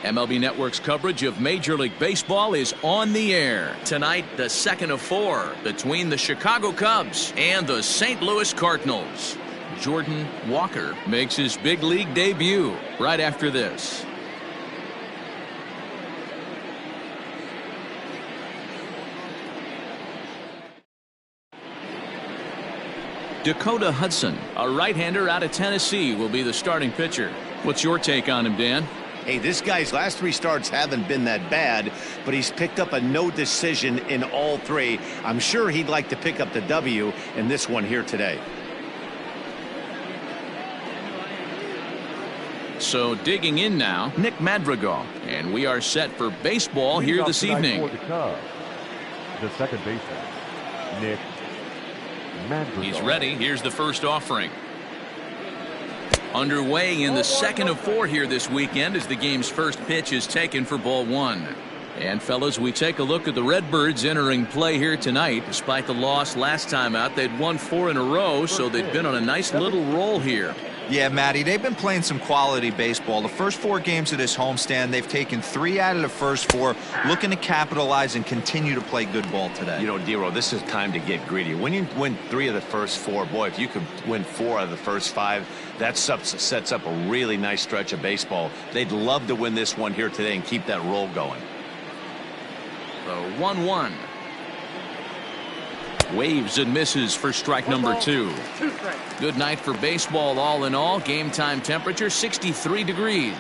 MLB Network's coverage of Major League Baseball is on the air. Tonight, the second of four between the Chicago Cubs and the St. Louis Cardinals. Jordan Walker makes his big league debut right after this. Dakota Hudson, a right-hander out of Tennessee, will be the starting pitcher. What's your take on him, Dan? Hey, this guy's last three starts haven't been that bad, but he's picked up a no decision in all three. I'm sure he'd like to pick up the W in this one here today. So digging in now, Nick Madrigal, and we are set for baseball here this evening. For the Cubs, the second baseman, Nick Madrigal. He's ready. Here's the first offering. Underway in the second of four here this weekend as the game's first pitch is taken for ball one. And fellas, we take a look at the Redbirds entering play here tonight. Despite the loss last time out, they'd won 4 in a row, so they've been on a nice little roll here. Yeah, Matty, they've been playing some quality baseball. The first 4 games of this homestand, they've taken 3 out of the first 4, looking to capitalize and continue to play good ball today. You know, Dero, this is time to get greedy. When you win 3 of the first 4, boy, if you could win 4 out of the first 5, that sets up a really nice stretch of baseball. They'd love to win this one here today and keep that roll going. The 1-1. Waves and misses for strike number 2. Good night for baseball all in all. Game time temperature 63 degrees.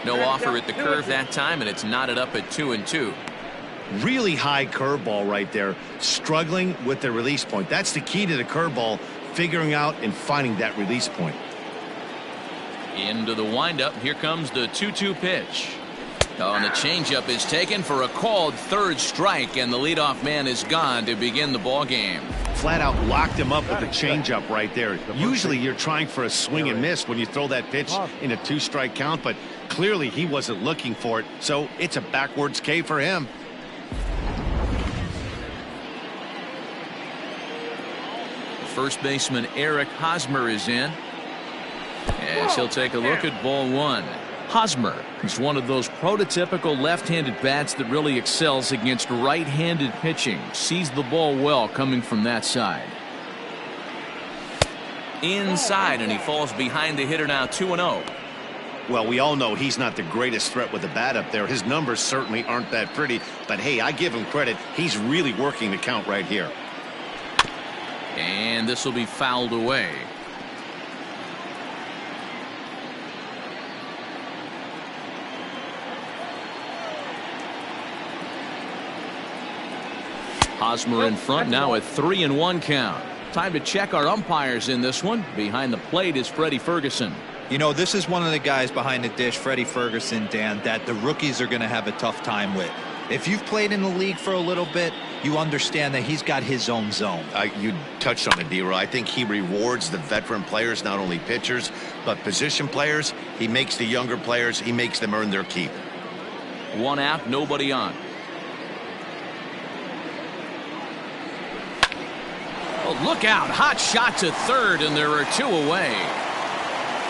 No offer at the curve that time, and it's knotted up at 2-2. Really high curveball right there. Struggling with the release point. That's the key to the curveball. Figuring out and finding that release point. Into the windup. Here comes the 2-2 pitch. Oh, and the changeup is taken for a called third strike, and the leadoff man is gone to begin the ball game. Flat out locked him up with the changeup right there. Usually you're trying for a swing and miss when you throw that pitch in a 2-strike count, but clearly he wasn't looking for it, so it's a backwards K for him. First baseman Eric Hosmer is in as he'll take a look at ball one. Hosmer is one of those prototypical left-handed bats that really excels against right-handed pitching. Sees the ball well coming from that side. Inside, and he falls behind the hitter now 2-0. Well, we all know he's not the greatest threat with the bat up there. His numbers certainly aren't that pretty, but hey, I give him credit. He's really working the count right here. And this will be fouled away. Hosmer in front now at 3-1 count. Time to check our umpires in this one. Behind the plate is Freddie Ferguson. You know, this is one of the guys behind the dish, Freddie Ferguson, Dan, that the rookies are going to have a tough time with. If you've played in the league for a little bit, you understand that he's got his own zone. You touched on it, D-Roy. I think he rewards the veteran players, not only pitchers, but position players. He makes the younger players, he makes them earn their keep. 1 out, nobody on. Oh, look out. Hot shot to third, and there are 2 away.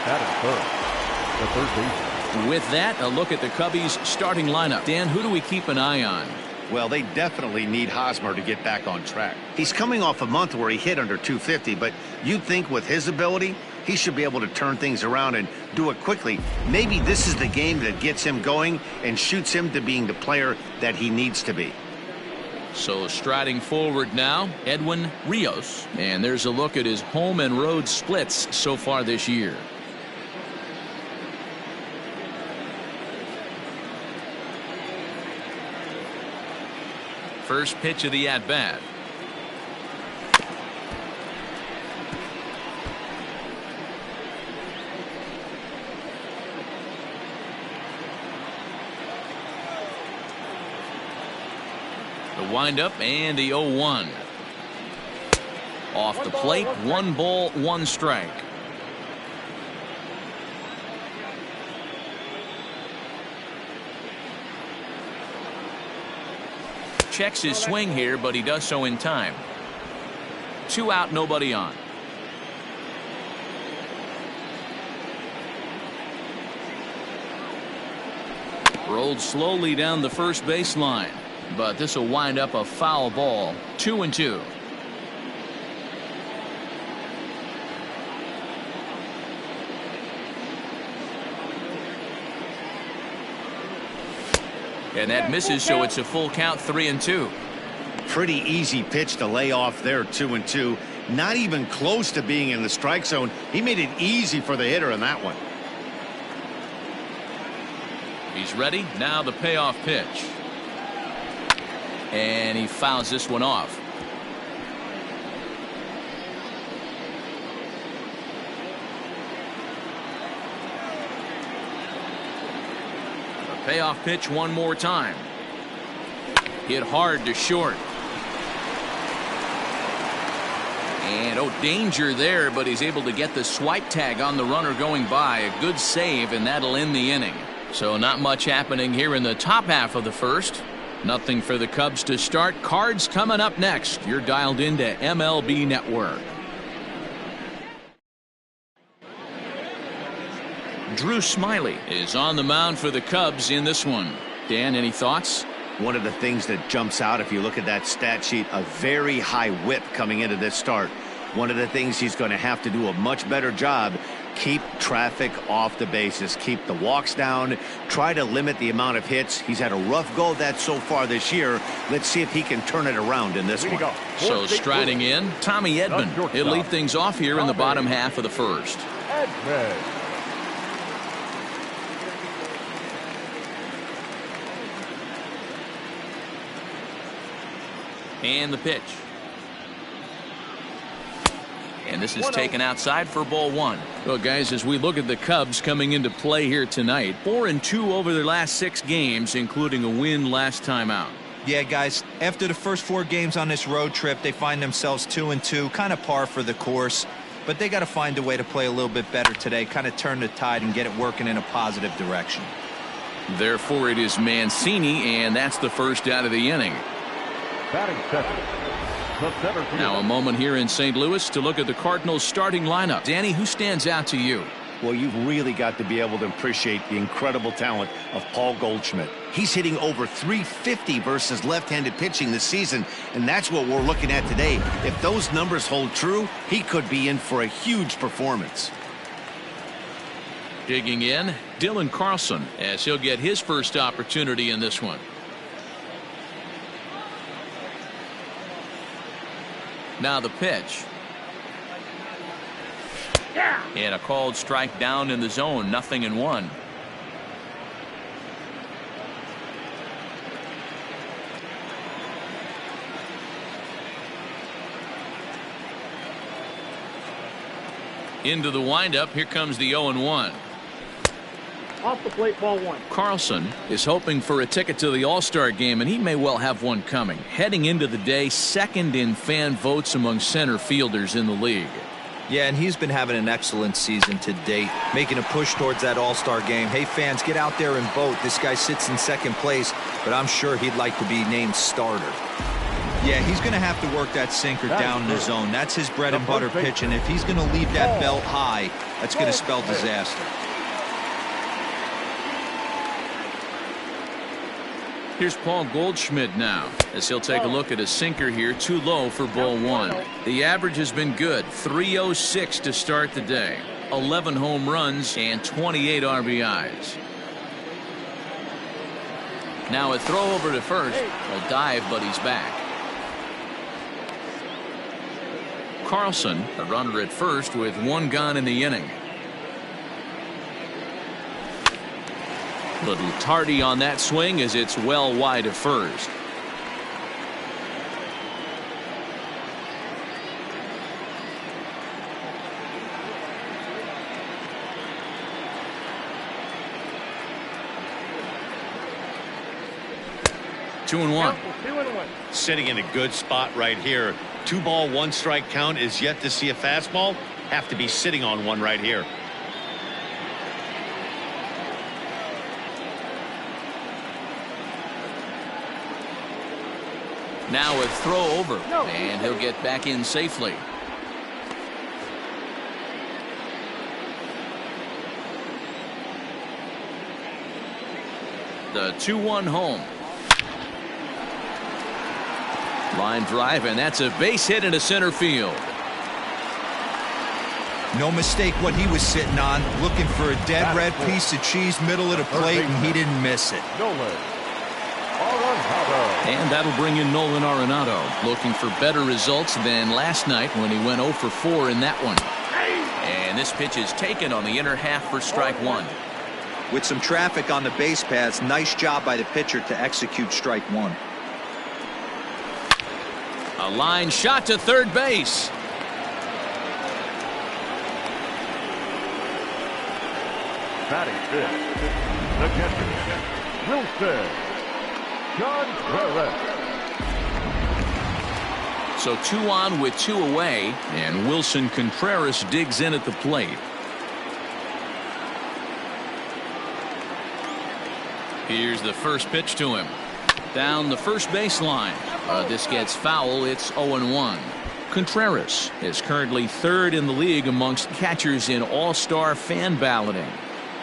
That is third. The third baseman. With that, a look at the Cubbies starting lineup. Dan, who do we keep an eye on? Well, they definitely need Hosmer to get back on track. He's coming off a month where he hit under 250, but you'd think with his ability, he should be able to turn things around and do it quickly. Maybe this is the game that gets him going and shoots him to being the player that he needs to be. So striding forward now, Edwin Rios. And there's a look at his home and road splits so far this year. First pitch of the at-bat. The windup and the 0-1. Off the plate, 1 ball, 1 strike. checks his swing here, but he does so in time. 2 out, nobody on. Rolled slowly down the first baseline, but this will wind up a foul ball. 2-2. And that misses, so it's a full count. 3-2. Pretty easy pitch to lay off there. 2-2. Not even close to being in the strike zone. He made it easy for the hitter in that one. He's ready. Now the payoff pitch. And he fouls this one off. The payoff pitch one more time. Hit hard to short. And oh, danger there, but he's able to get the swipe tag on the runner going by. A good save, and that'll end the inning. So not much happening here in the top half of the first. Nothing for the Cubs to start. Cards coming up next. You're dialed into MLB Network. Drew Smyly is on the mound for the Cubs in this one. Dan, any thoughts? One of the things that jumps out if you look at that stat sheet, a very high whip coming into this start. One of the things he's going to have to do a much better job, keep traffic off the bases, keep the walks down, try to limit the amount of hits. He's had a rough go of that so far this year. Let's see if he can turn it around in this one. So striding in, Tommy Edman. He'll lead things off here in the bottom half of the first. And the pitch. And this is taken outside for ball 1. Well, guys, as we look at the Cubs coming into play here tonight, 4-2 over their last 6 games, including a win last time out. Yeah, guys, after the first 4 games on this road trip, they find themselves 2-2, kind of par for the course. But they got to find a way to play a little bit better today, kind of turn the tide and get it working in a positive direction. Therefore, it is Mancini, and that's the first out of the inning. Batting second. Now a moment here in St. Louis to look at the Cardinals starting lineup. Danny, who stands out to you? Well, you've really got to be able to appreciate the incredible talent of Paul Goldschmidt. He's hitting over .350 versus left-handed pitching this season, and that's what we're looking at today. If those numbers hold true, he could be in for a huge performance. Digging in, Dylan Carlson, as he'll get his first opportunity in this one. Now the pitch. And a called strike down in the zone. 0-1. Into the windup. Here comes the 0-1. Off the plate, ball 1. Carlson is hoping for a ticket to the All-Star game, and he may well have one coming. Heading into the day, second in fan votes among center fielders in the league. Yeah, and he's been having an excellent season to date, making a push towards that All-Star game. Hey, fans, get out there and vote. This guy sits in second place, but I'm sure he'd like to be named starter. Yeah, he's going to have to work that sinker down in the zone. That's his bread and butter pitch, and if he's going to leave that belt high, that's going to spell disaster. Here's Paul Goldschmidt now, as he'll take a look at a sinker here, too low for ball 1. The average has been good, .306 to start the day, 11 home runs and 28 RBIs. Now a throw over to first, a dive, but he's back. Carlson, a runner at first with 1 gone in the inning. Little tardy on that swing as it's well wide of first. Two and one. Sitting in a good spot right here. 2 ball, 1 strike count is yet to see a fastball. Have to be sitting on one right here. Now a throw over, and he'll get back in safely. The 2-1 home. Line drive, and that's a base hit into center field. No mistake what he was sitting on, looking for a dead red piece of cheese middle of the plate, and he didn't miss it. And that'll bring in Nolan Arenado, looking for better results than last night when he went 0 for 4 in that one. And this pitch is taken on the inner half for strike one. With some traffic on the base paths, nice job by the pitcher to execute strike one. A line shot to third base. Batting fifth, the catcher, Wilson Contreras. So 2 on with 2 away, and Wilson Contreras digs in at the plate. Here's the first pitch to him. Down the first baseline. This gets foul. It's 0-1. Contreras is currently third in the league amongst catchers in all-star fan balloting.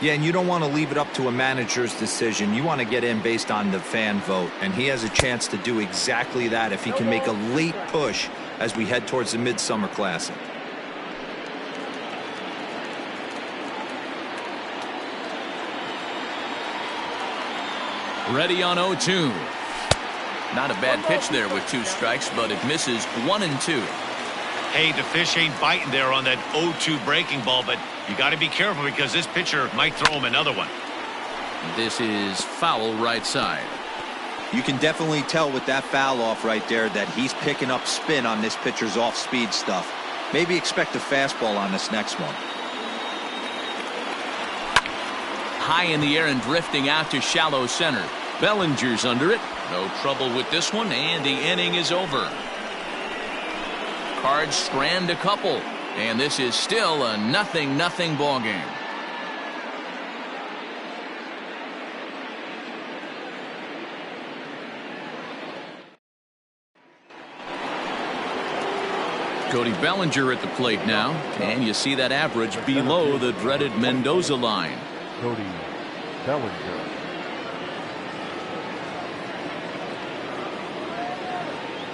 Yeah, and you don't want to leave it up to a manager's decision. You want to get in based on the fan vote, and he has a chance to do exactly that if he can make a late push as we head towards the Midsummer Classic. Ready on 0-2. Not a bad pitch there with 2 strikes, but it misses 1 and 2. Hey, the fish ain't biting there on that 0-2 breaking ball, but you got to be careful because this pitcher might throw him another one. This is foul right side. You can definitely tell with that foul off right there that he's picking up spin on this pitcher's off-speed stuff. Maybe expect a fastball on this next one. High in the air and drifting out to shallow center. Bellinger's under it. No trouble with this one, and the inning is over. Cards strand a couple, and this is still a 0-0 ball game. Cody Bellinger at the plate now, and you see that average below the dreaded Mendoza line. Cody Bellinger.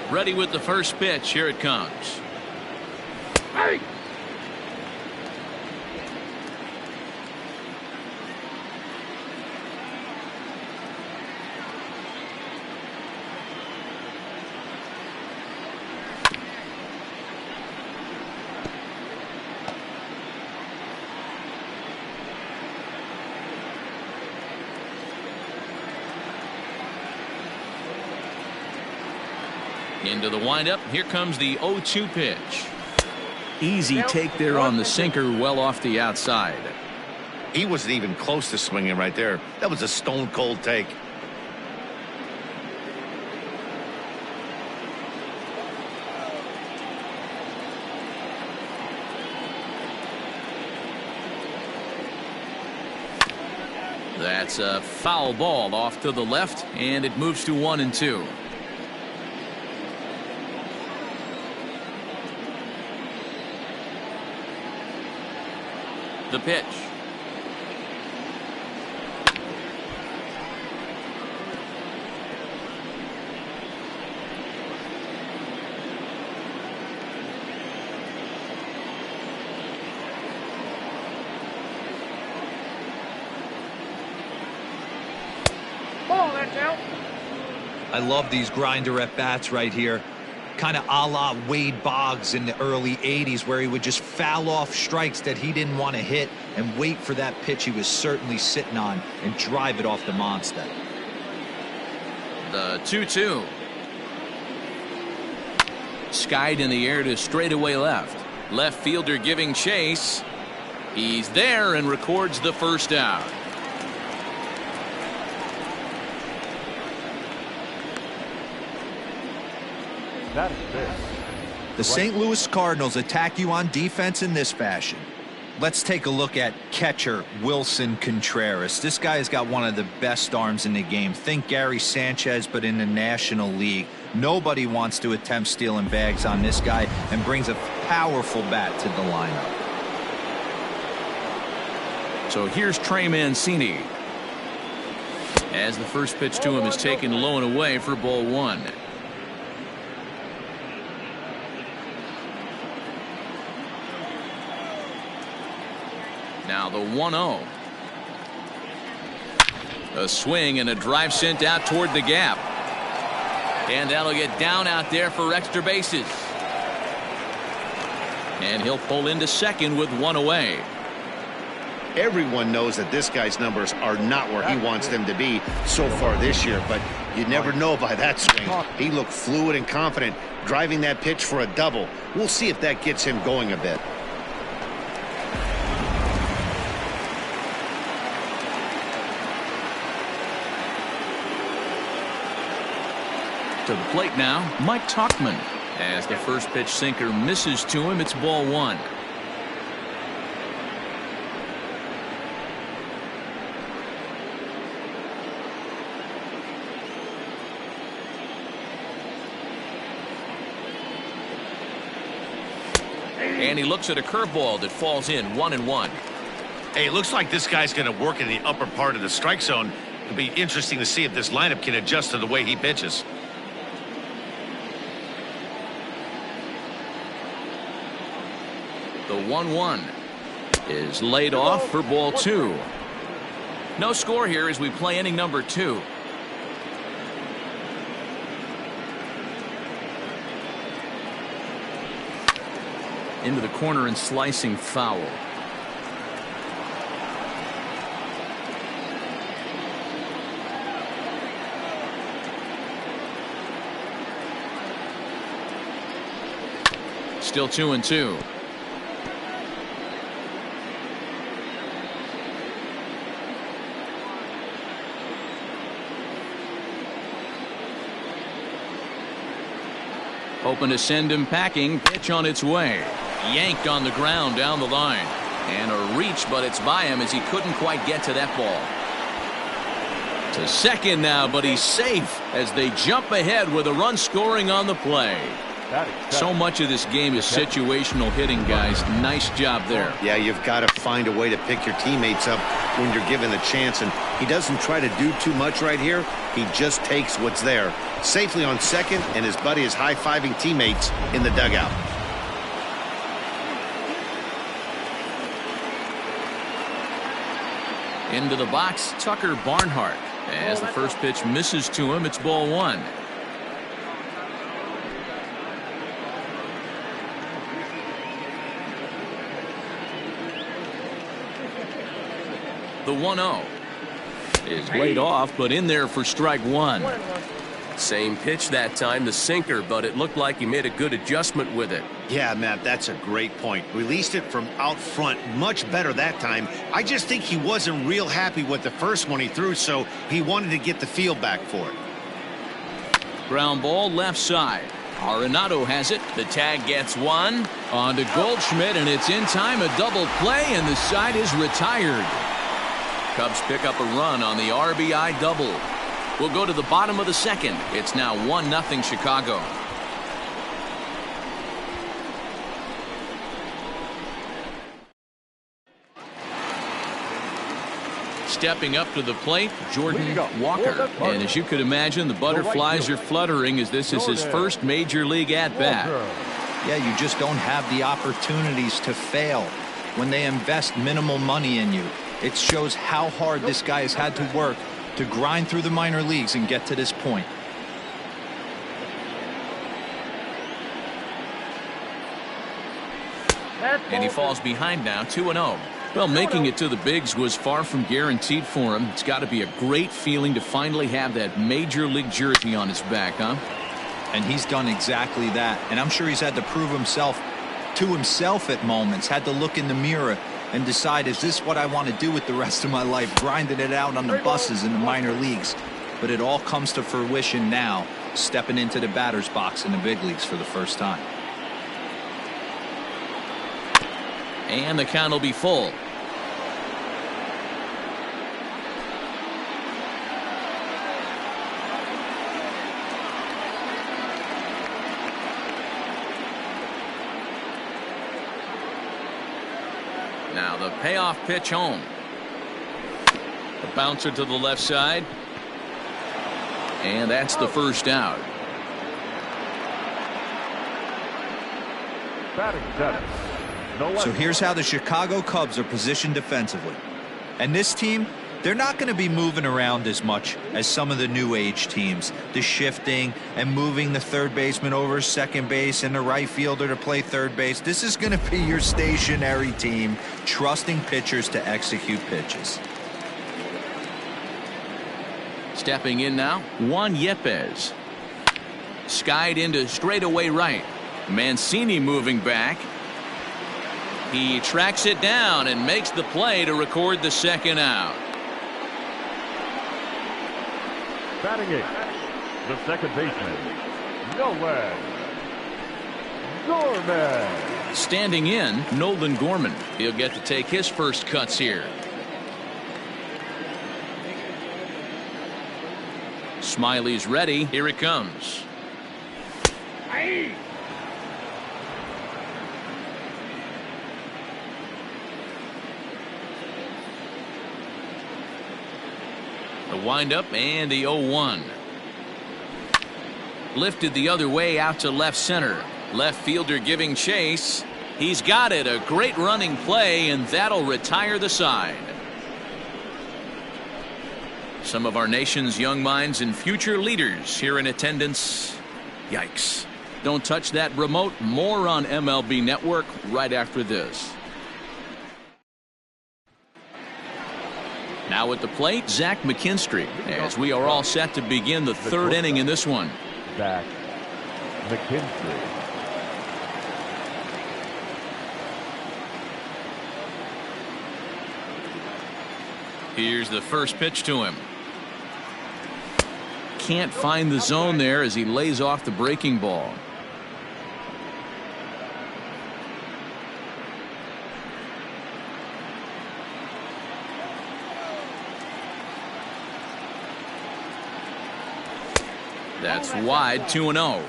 Ready with the first pitch. Here it comes. Hey! Into the windup. Here comes the 0-2 pitch. Easy take there on the sinker, well off the outside. He wasn't even close to swinging right there. That was a stone-cold take. That's a foul ball off to the left, and it moves to 1-2. The pitch. Ball, that's out. I love these grinder at bats right here. Kind of a la Wade Boggs in the early 80s, where he would just foul off strikes that he didn't want to hit and wait for that pitch he was certainly sitting on and drive it off the monster. The 2-2. Skied in the air to straightaway left. Left fielder giving chase. He's there and records the first out. That is this. The St. Louis Cardinals attack you on defense in this fashion. Let's take a look at catcher Wilson Contreras. This guy has got one of the best arms in the game. Think Gary Sanchez, but in the National League. Nobody wants to attempt stealing bags on this guy, and brings a powerful bat to the lineup. So here's Trey Mancini, as the first pitch to him is taken low and away for ball one. Now the 1-0. A swing and a drive sent out toward the gap. And that'll get down out there for extra bases. And he'll pull into second with one away. Everyone knows that this guy's numbers are not where he wants them to be so far this year, but you never know by that swing. He looked fluid and confident driving that pitch for a double. We'll see if that gets him going a bit. To the plate now, Mike Tauchman. As the first pitch sinker misses to him, it's ball one. And he looks at a curveball that falls in 1-1. Hey, it looks like this guy's going to work in the upper part of the strike zone. It'll be interesting to see if this lineup can adjust to the way he pitches. The 1-1 is laid off for ball two. No score here as we play inning number 2. Into the corner and slicing foul. Still 2-2. Hoping to send him packing. Pitch on its way. Yanked on the ground down the line. And a reach, but it's by him as he couldn't quite get to that ball. To second now, but he's safe as they jump ahead with a run scoring on the play. So much of this game is situational hitting, guys. Nice job there. Yeah, you've got to find a way to pick your teammates up when you're given the chance, and he doesn't try to do too much right here. He just takes what's there. Safely on second, and his buddy is high-fiving teammates in the dugout. Into the box, Tucker Barnhart. As the first pitch misses to him, it's ball one. The 1-0 is laid off, but in there for strike one. Same pitch that time, the sinker, but it looked like he made a good adjustment with it. Yeah, Matt, that's a great point. Released it from out front much better that time. I just think he wasn't real happy with the first one he threw, so he wanted to get the feel back for it. Ground ball left side. Arenado has it. The tag gets one. On to Goldschmidt, and it's in time. A double play, and the side is retired. Cubs pick up a run on the RBI double. We'll go to the bottom of the second. It's now 1-0 Chicago. Stepping up to the plate, Jordan Walker. And as you could imagine, the butterflies are fluttering as this is his first major league at-bat. Yeah, you just don't have the opportunities to fail when they invest minimal money in you. It shows how hard this guy has had to work to grind through the minor leagues and get to this point. And he falls behind now, 2-0. Well, making it to the bigs was far from guaranteed for him. It's got to be a great feeling to finally have that major league jersey on his back, huh? And he's done exactly that. And I'm sure he's had to prove himself to himself at moments, had to look in the mirror and decide, is this what I want to do with the rest of my life, grinding it out on the buses in the minor leagues. But it all comes to fruition now, stepping into the batter's box in the big leagues for the first time. And the count will be full. Now the payoff pitch home. The bouncer to the left side. And that's the first out. Batting seven. So here's how the Chicago Cubs are positioned defensively. And this team, they're not going to be moving around as much as some of the new age teams. The shifting and moving the third baseman over second base and the right fielder to play third base. This is going to be your stationary team, trusting pitchers to execute pitches. Stepping in now, Juan Yepez. Skied into straightaway right. Mancini moving back. He tracks it down and makes the play to record the second out. Batting eight, the second baseman, Nolan Gorman. Standing in, Nolan Gorman. He'll get to take his first cuts here. Smyly's ready. Here it comes. Hey! The windup and the 0-1. Lifted the other way out to left center. Left fielder giving chase. He's got it. A great running play, and that'll retire the side. Some of our nation's young minds and future leaders here in attendance. Yikes. Don't touch that remote. More on MLB Network right after this. Now at the plate, Zach McKinstry, as we are all set to begin the third inning in this one. Zach McKinstry. Here's the first pitch to him. Can't find the zone there as he lays off the breaking ball. That's wide, 2-0.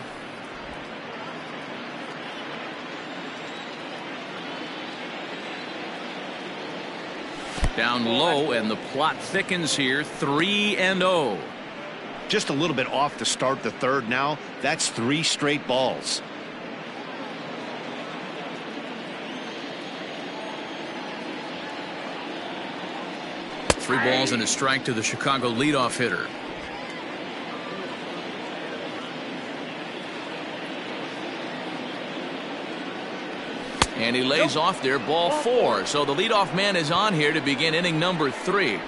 Down low, and the plot thickens here, 3-0. Just a little bit off to start the third now. That's 3 straight balls. Three balls and a strike to the Chicago leadoff hitter. And he lays off there, ball 4. So the leadoff man is on here to begin inning number 3.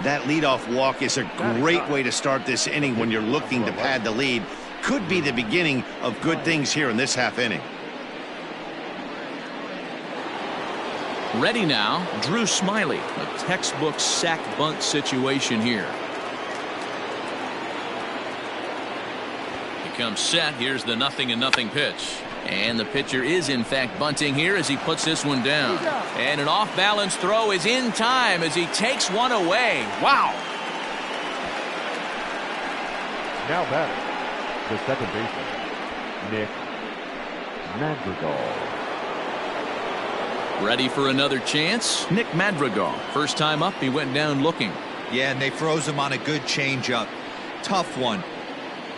That leadoff walk is a great way to start this inning when you're looking to pad the lead. Could be the beginning of good things here in this half inning. Ready now, Drew Smyly. A textbook sack bunt situation here. He comes set. Here's the 0-0 pitch. And the pitcher is in fact bunting here as he puts this one down. And an off-balance throw is in time as he takes one away. Wow. Now batting, the second baseman, Nick Madrigal. Ready for another chance? Nick Madrigal. First time up, he went down looking. Yeah, and they froze him on a good changeup. Tough one.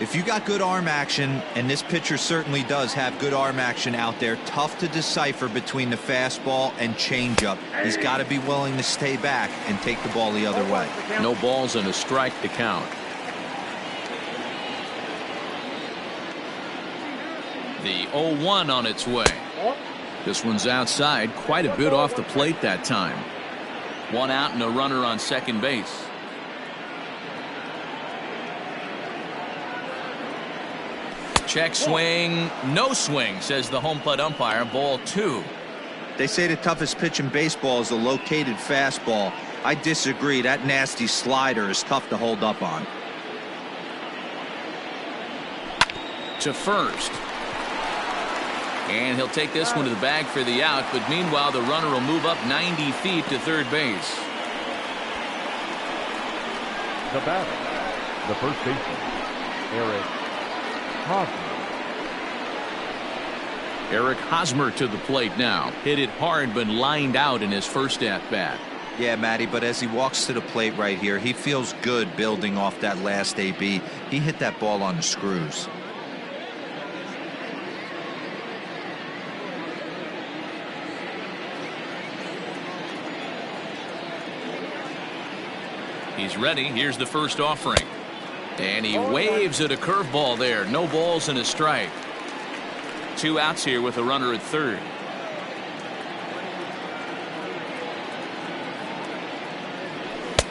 If you got good arm action, and this pitcher certainly does have good arm action out there, tough to decipher between the fastball and changeup. He's got to be willing to stay back and take the ball the other way. No balls and a strike to count. The 0-1 on its way. This one's outside, quite a bit off the plate that time. One out and a runner on second base. Check swing, no swing, says the home plate umpire. Ball 2. They say the toughest pitch in baseball is a located fastball. I disagree. That nasty slider is tough to hold up on. To first. And he'll take this one to the bag for the out, but meanwhile the runner will move up 90 feet to third base. The batter, the first baseman, Eric Hudson. Eric Hosmer to the plate now. Hit it hard but lined out in his first at-bat. Yeah, Matty, but as he walks to the plate right here, he feels good building off that last AB. He hit that ball on the screws. He's ready. Here's the first offering. And he waves at a curveball there. No balls and a strike. 2 outs here with a runner at third.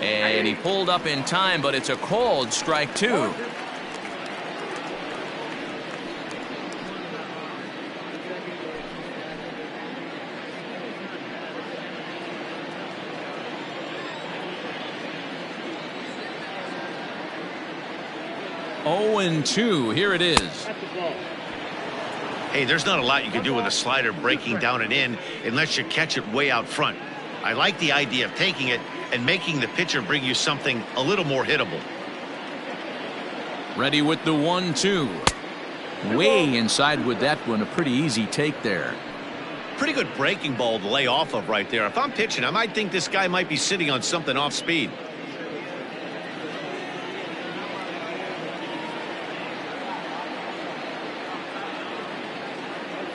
And he pulled up in time, but it's a called strike 2. Oh, and 2. Here it is. Hey, there's not a lot you can do with a slider breaking down and in unless you catch it way out front. I like the idea of taking it and making the pitcher bring you something a little more hittable. Ready with the 1-2. Way inside with that one. A pretty easy take there. Pretty good breaking ball to lay off of right there. If I'm pitching, I might think this guy might be sitting on something off speed.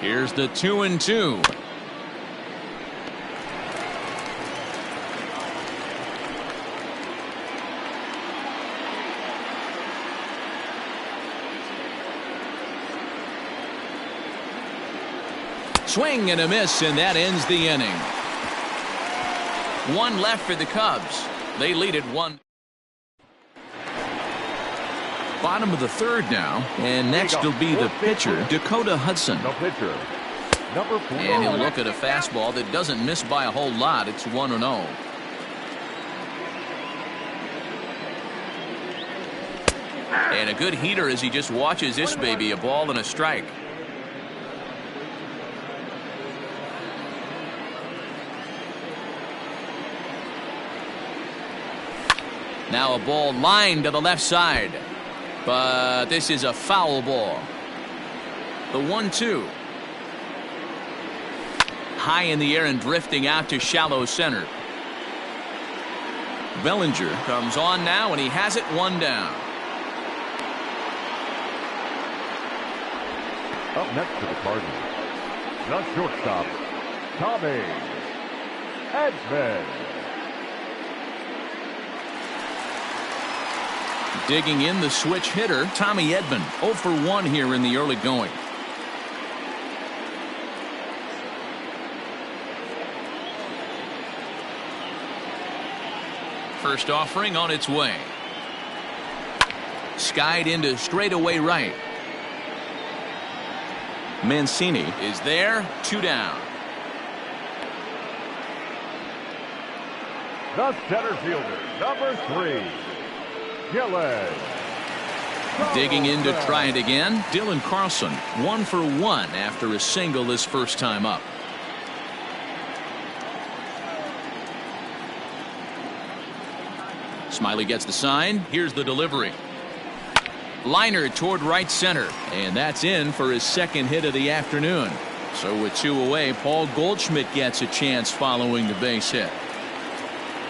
Here's the 2-2. Swing and a miss, and that ends the inning. 1 left for the Cubs. They lead it 1. Bottom of the third now, and next will be the pitcher, Dakota Hudson. The pitcher, number 4. And he'll look at a fastball that doesn't miss by a whole lot. It's 1-0. And a good heater as he just watches this baby. A ball and a strike. Now a ball lined to the left side. But this is a foul ball. The 1-2. High in the air and drifting out to shallow center. Bellinger comes on now, and he has it 1 down. Up next to the Cardinals, the shortstop, Tommy Edman. Digging in the switch hitter, Tommy Edman. 0 for 1 here in the early going. First offering on its way. Skied into straightaway right. Mancini is there. 2 down. The center fielder, number 3. Digging in to try it again. Dylan Carlson 1 for 1 after a single his first time up. Smyly gets the sign. Here's the delivery. Liner toward right center, and that's in for his second hit of the afternoon. So with 2 away, Paul Goldschmidt gets a chance following the base hit.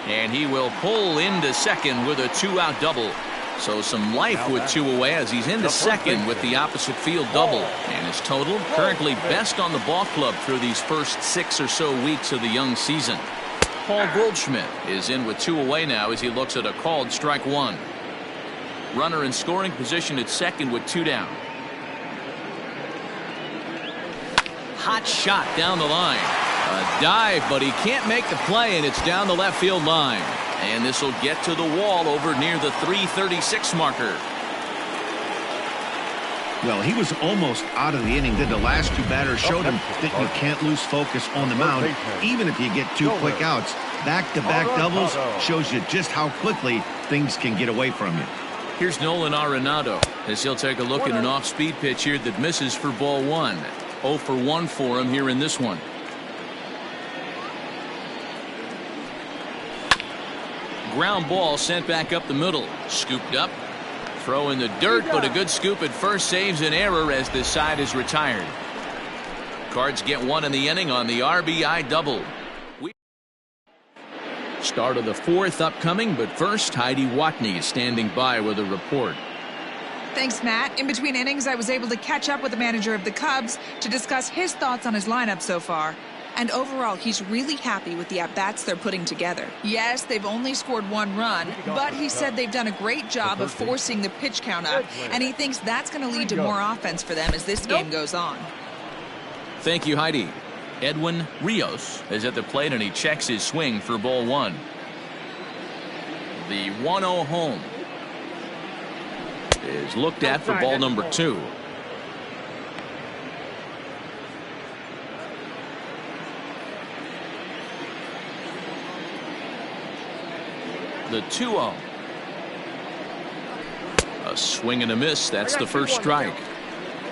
And he will pull into second with a 2-out double. So some life with 2 away as he's into second with the opposite field double. And his total currently best on the ball club through these first 6 or so weeks of the young season. Paul Goldschmidt is in with 2 away now as he looks at a called strike 1. Runner in scoring position at second with 2 down. Hot shot down the line. A dive, but he can't make the play, and it's down the left field line. And this will get to the wall over near the 336 marker. Well, he was almost out of the inning. Then the last 2 batters showed him that you can't lose focus on the mound, even if you get 2 quick outs. Back-to-back doubles shows you just how quickly things can get away from you. Here's Nolan Arenado as he'll take a look at an off-speed pitch here that misses for ball 1. 0 for 1 for him here in this one. Ground ball sent back up the middle. Scooped up. Throw in the dirt, but a good scoop at first saves an error as this side is retired. Cards get one in the inning on the RBI double. Start of the fourth upcoming, but first, Heidi Watney is standing by with a report. Thanks, Matt. In between innings, I was able to catch up with the manager of the Cubs to discuss his thoughts on his lineup so far. And overall, he's really happy with the at-bats they're putting together. Yes, they've only scored 1 run, but he said they've done a great job of forcing the pitch count up, and he thinks that's going to lead to more offense for them as this game goes on. Thank you, Heidi. Edwin Rios is at the plate, and he checks his swing for ball 1. The 1-0 home is looked at for ball number 2. The 2-0. A swing and a miss. That's the first strike.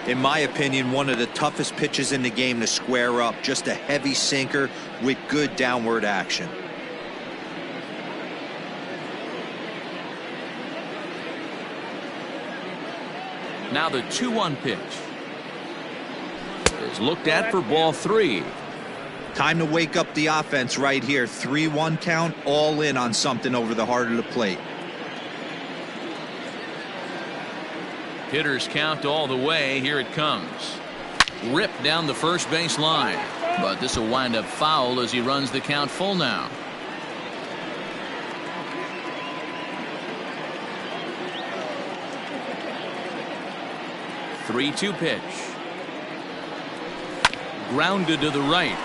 In my opinion, one of the toughest pitches in the game to square up. Just a heavy sinker with good downward action. Now the 2-1 pitch is looked at for ball 3. Time to wake up the offense right here. 3-1 count, all in on something over the heart of the plate. Hitters count all the way. Here it comes. Ripped down the first base line. But this will wind up foul as he runs the count full now. Three-two pitch. Grounded to the right.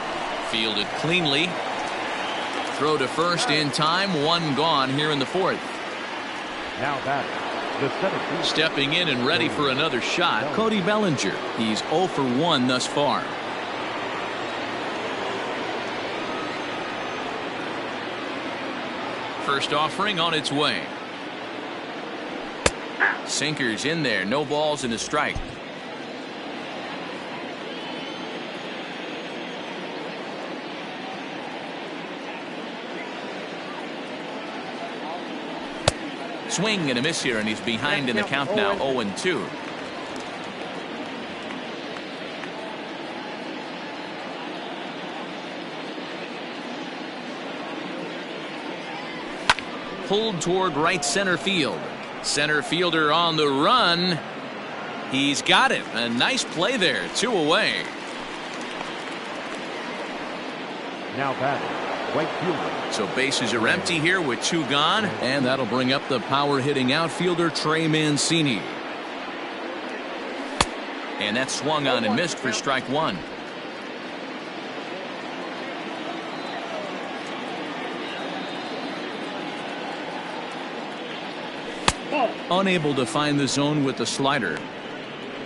Fielded cleanly. Throw to first in time. 1 gone here in the 4th. Now back. Stepping in and ready for another shot, Cody Bellinger. He's 0 for 1 thus far. First offering on its way. Sinkers in there. No balls and a strike. Swing and a miss here, and he's behind in the count now, 0-2. Pulled toward right center field. Center fielder on the run. He's got it. A nice play there. 2 away. Now back. Right fielder. So bases are empty here with 2 gone, and that'll bring up the power hitting outfielder Trey Mancini. And that swung on and missed for strike 1. Unable to find the zone with the slider.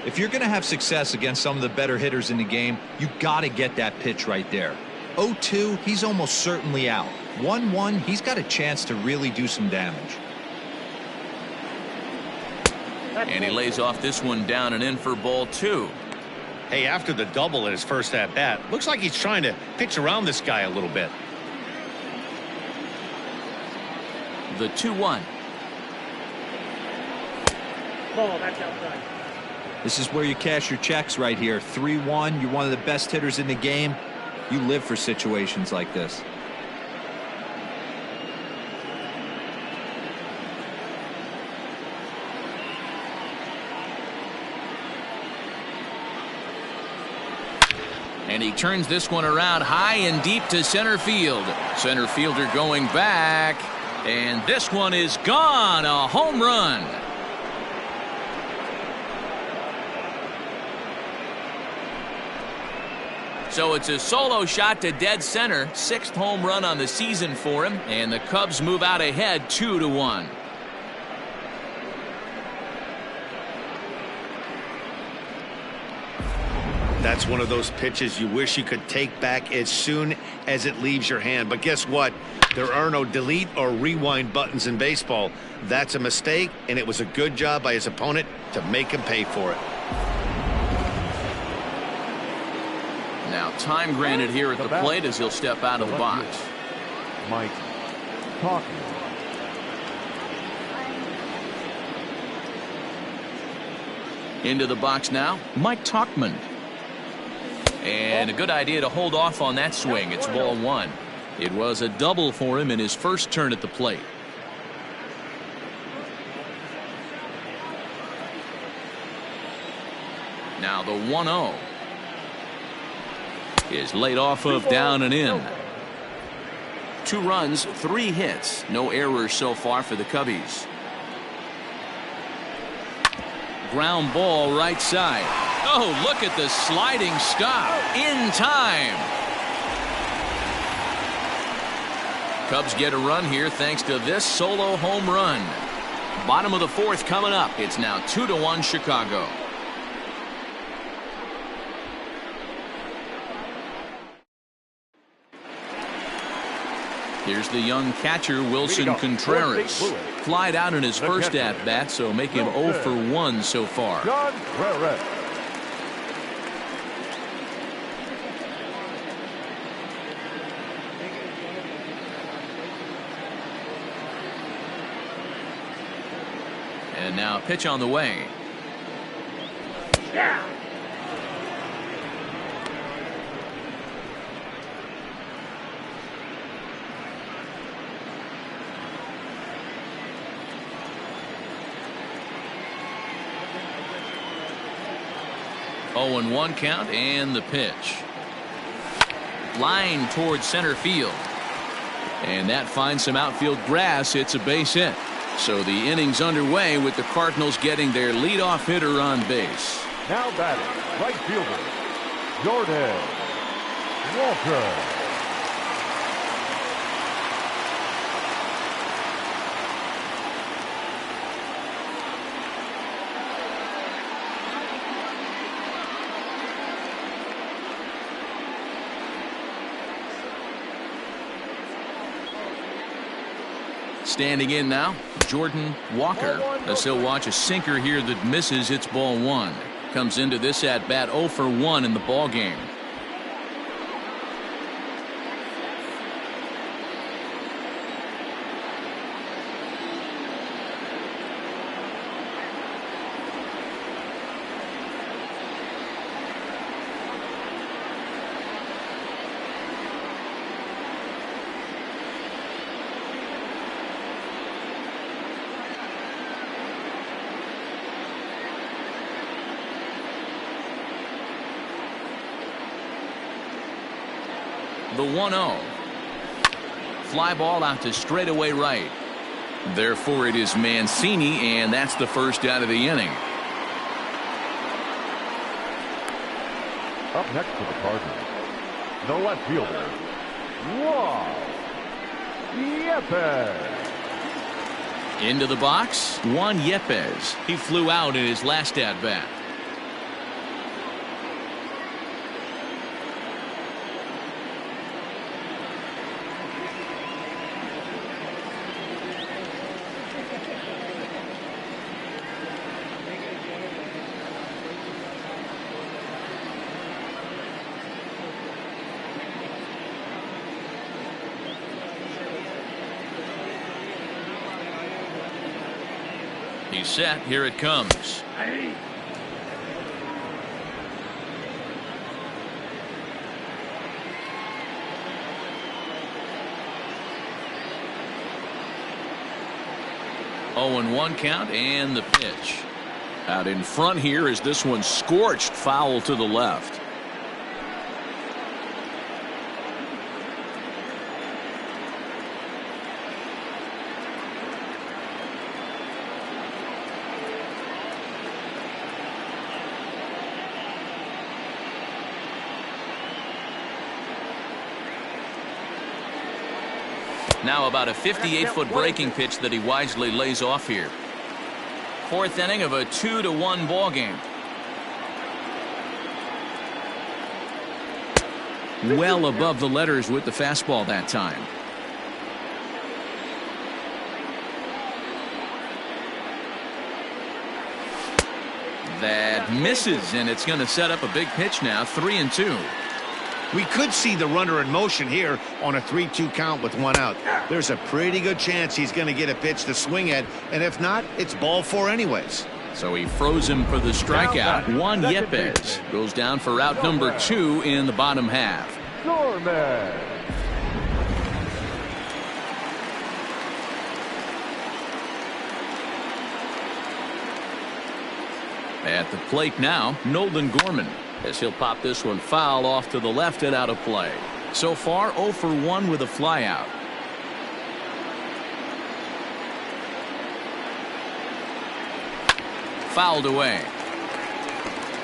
If you're going to have success against some of the better hitters in the game, you got to get that pitch right there. 0-2, he's almost certainly out. 1-1, he's got a chance to really do some damage. And he lays off this one down and in for ball 2. Hey, after the double in his first at-bat, looks like he's trying to pitch around this guy a little bit. The 2-1. Ball, that's outside. This is where you cash your checks right here. 3-1, you're one of the best hitters in the game. You live for situations like this. And he turns this one around high and deep to center field. Center fielder going back. And this one is gone. A home run. So it's a solo shot to dead center. 6th home run on the season for him. And the Cubs move out ahead 2-1. That's one of those pitches you wish you could take back as soon as it leaves your hand. But guess what? There are no delete or rewind buttons in baseball. That's a mistake, and it was a good job by his opponent to make him pay for it. now time granted here at the plate as he'll step out of the box. Mike Talkman. Into the box now, Mike Talkman. And a good idea to hold off on that swing. It's ball one. It was a double for him in his first turn at the plate. Now the 1-0 is laid off of down and in. 2 runs, 3 hits, no errors so far for the Cubbies. Ground ball right side. Oh, look at the sliding stop in time. Cubs get a run here thanks to this solo home run. Bottom of the 4th coming up. It's now 2-1 Chicago. Here's the young catcher, Wilson Contreras. Flied out in his first at-bat, so make him 0 for 1 so far. And now pitch on the way. Yeah. 0-1 count and the pitch. Line towards center field. And that finds some outfield grass. It's a base hit. So the inning's underway with the Cardinals getting their leadoff hitter on base. Now batting, right fielder, Jordan Walker. Standing in now, Jordan Walker, as he'll watch a sinker here that misses. It's ball one. Comes into this at bat 0 for 1 in the ball game. The 1-0. Fly ball out to straightaway right. Therefore, it is Mancini, and that's the first out of the inning. Up next for the Cardinals, the left fielder, Yepes. Into the box, Juan Yepes. He flew out in his last at bat. He's set. Here it comes. Hey. Oh, and 1 count and the pitch. Out in front here is this one scorched foul to the left. Now about a 58-foot breaking pitch that he wisely lays off here. 4th inning of a 2-1 ball game. Well above the letters with the fastball that time. That misses, and it's going to set up a big pitch now. 3-2. We could see the runner in motion here on a 3-2 count with 1 out. There's a pretty good chance he's going to get a pitch to swing at, and if not, it's ball 4 anyways. So he froze him for the strikeout. Juan Yepes goes down for out number 2 in the bottom half. Norman. At the plate now, Nolan Gorman, as he'll pop this one foul off to the left and out of play. So far, 0 for 1 with a flyout. Fouled away.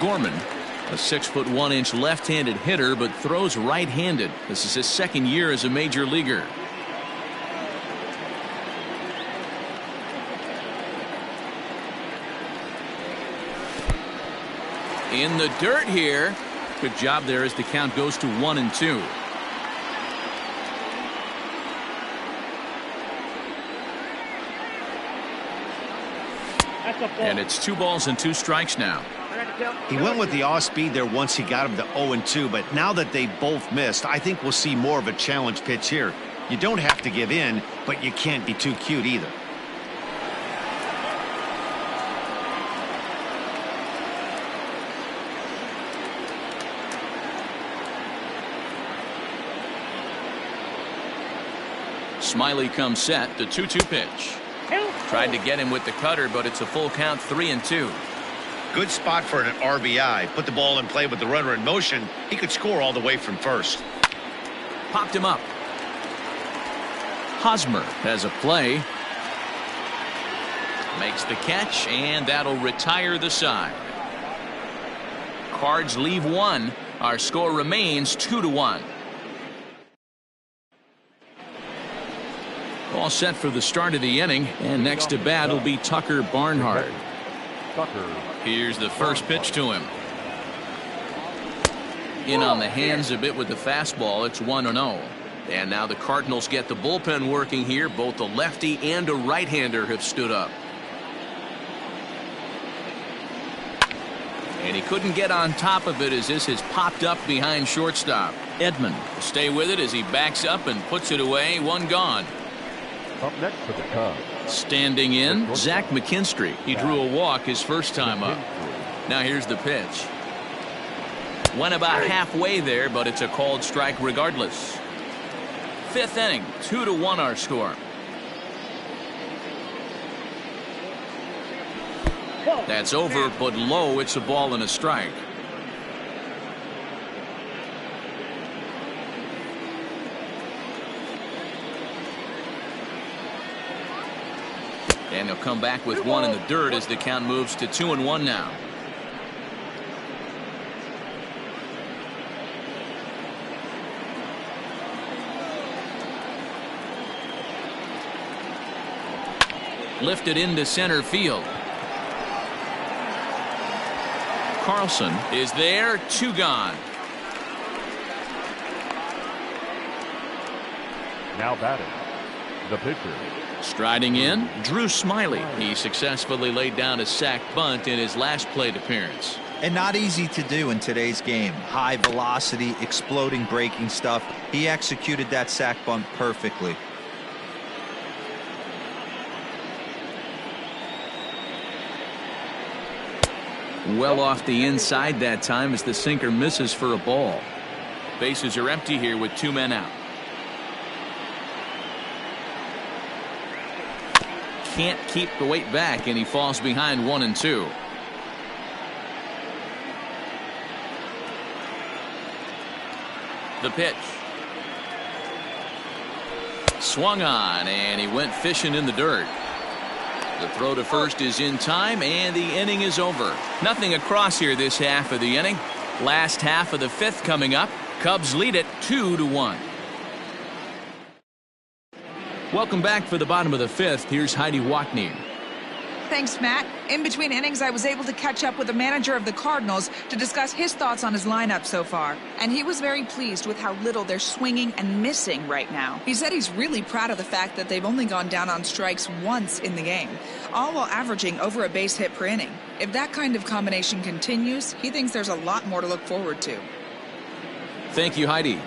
Gorman, a 6'1" left-handed hitter, but throws right-handed. This is his second year as a major leaguer. In the dirt here. Good job there as the count goes to 1-2. And it's 2 balls and 2 strikes now. He went with the off speed there once he got him to 0-2, but now that they both missed, I think we'll see more of a challenge pitch here. You don't have to give in, but you can't be too cute either. Smyly comes set, the 2-2 pitch. Tried to get him with the cutter, but it's a full count, 3-2. Good spot for an RBI. Put the ball in play with the runner in motion. He could score all the way from first. Popped him up. Hosmer has a play. Makes the catch, and that'll retire the side. Cards leave 1. Our score remains 2-1. All set for the start of the inning, and next to bat will be Tucker Barnhart. Here's the first pitch to him. In on the hands a bit with the fastball. It's 1-0. And now the Cardinals get the bullpen working here. Both a lefty and a right-hander have stood up. And he couldn't get on top of it as this has popped up behind shortstop. Edman will stay with it as he backs up and puts it away. 1 gone. Up next for the Cubs. Standing in, Zach McKinstry. He drew a walk his first time up. Now here's the pitch. Went about halfway there, but it's a called strike regardless. 5th inning, 2-1 our score. That's over, but low. It's a ball and a strike. And he'll come back with 1 in the dirt as the count moves to 2-1 now. Lifted into center field. Carlson is there. 2 gone. Now batting, the pitcher. Striding in, Drew Smyly. He successfully laid down a sac bunt in his last plate appearance. And not easy to do in today's game. High velocity, exploding breaking stuff. He executed that sac bunt perfectly. Well off the inside that time as the sinker misses for a ball. Bases are empty here with 2 men out. Can't keep the weight back, and he falls behind 1-2. The pitch. Swung on, and he went fishing in the dirt. The throw to first is in time, and the inning is over. Nothing across here this half of the inning. Last half of the 5th coming up. Cubs lead it 2-1. Welcome back for the bottom of the 5th. Here's Heidi Watney. Thanks, Matt. In between innings, I was able to catch up with the manager of the Cardinals to discuss his thoughts on his lineup so far. And he was very pleased with how little they're swinging and missing right now. He said he's really proud of the fact that they've only gone down on strikes once in the game, all while averaging over a base hit per inning. If that kind of combination continues, he thinks there's a lot more to look forward to. Thank you, Heidi.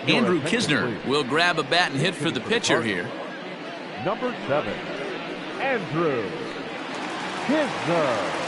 Your Andrew attention, Kisner please. will grab a bat and hit for the pitcher here. Number 7, Andrew Kisner.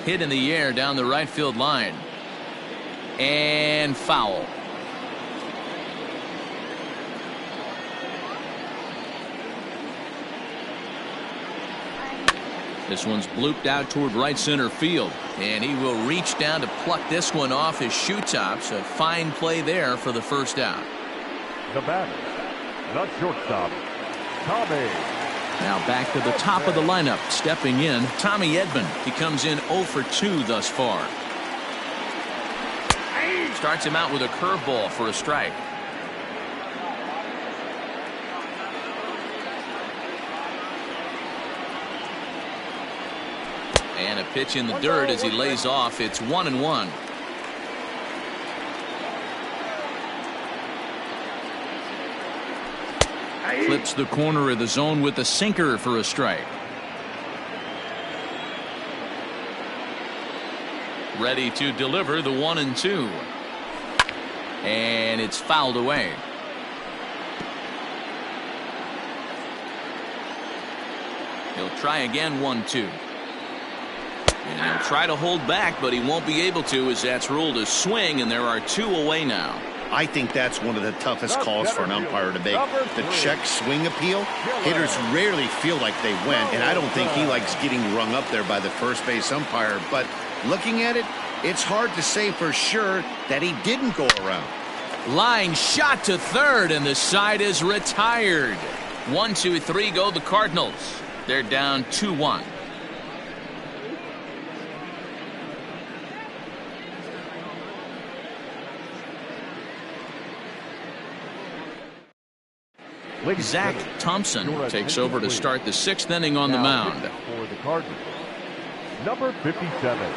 Hit in the air down the right field line. And foul. This one's blooped out toward right center field. And he will reach down to pluck this one off his shoe tops. A fine play there for the first out. The batter, the shortstop, Tommy. Now back to the top of the lineup. Stepping in, Tommy Edman. He comes in 0 for 2 thus far. Starts him out with a curveball for a strike. And a pitch in the dirt as he lays off. It's 1-1. Flips the corner of the zone with a sinker for a strike. Ready to deliver the 1-2. And it's fouled away. He'll try again, 1-2. And he'll try to hold back, but he won't be able to, as that's ruled a swing, and there are 2 away now. I think that's one of the toughest calls for an umpire to make. The check swing appeal. Hitters rarely feel like they went, and I don't think he likes getting rung up there by the first base umpire. But looking at it, it's hard to say for sure that he didn't go around. Line shot to third, and the side is retired. 1-2-3 go the Cardinals. They're down 2-1. Zach Thompson takes over to start the 6th inning on the mound. For the Cardinals, number 57,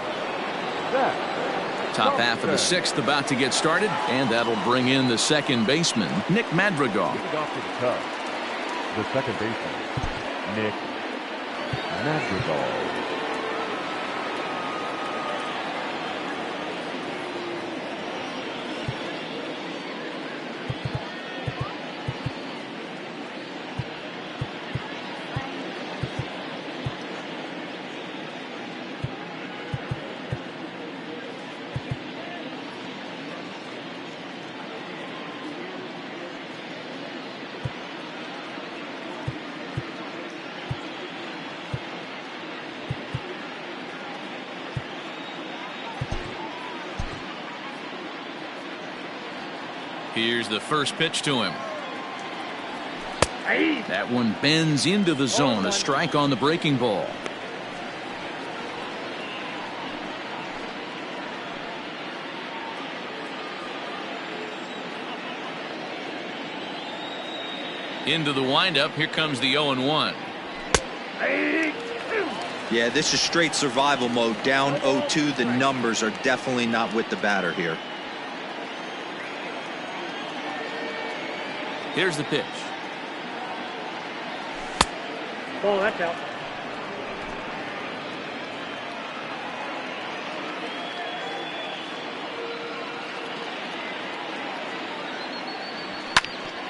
Zach Top half of the sixth about to get started, and that'll bring in the second baseman, Nick Madrigal. Leading off for the Cubs, the second baseman, Nick Madrigal. Here's the first pitch to him. That one bends into the zone. A strike on the breaking ball. Into the windup. Here comes the 0-1. Yeah, this is straight survival mode. Down 0-2. The numbers are definitely not with the batter here. Here's the pitch. Ball, that's out.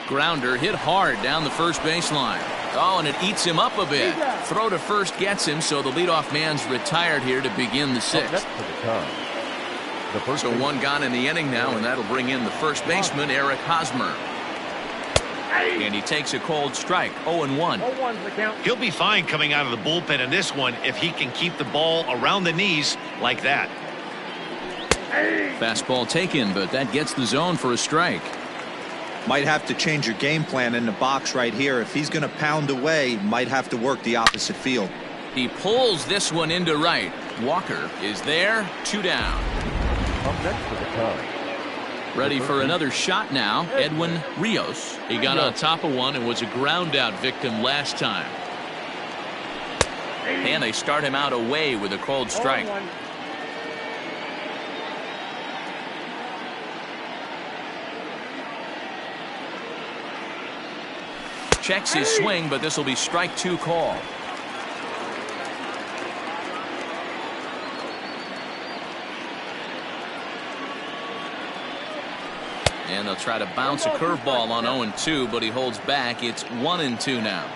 Grounder hit hard down the first baseline. Oh, and it eats him up a bit. Throw to first gets him, so the leadoff man's retired here to begin the sixth. So one gone in the inning now, and that'll bring in the first baseman, Eric Hosmer. And he takes a cold strike. 0-1. He'll be fine coming out of the bullpen in this one if he can keep the ball around the knees like that. Fastball taken, but that gets the zone for a strike. Might have to change your game plan in the box right here. If he's going to pound away, might have to work the opposite field. He pulls this one into right. Walker is there. 2 down. Up next for the Cubs. Ready for another shot now, Edwin Rios. He got on top of one and was a ground out victim last time. And they start him out away with a cold strike. Checks his swing, but this will be strike 2 call. And they'll try to bounce a curveball on 0-2, but he holds back. It's 1-2 now.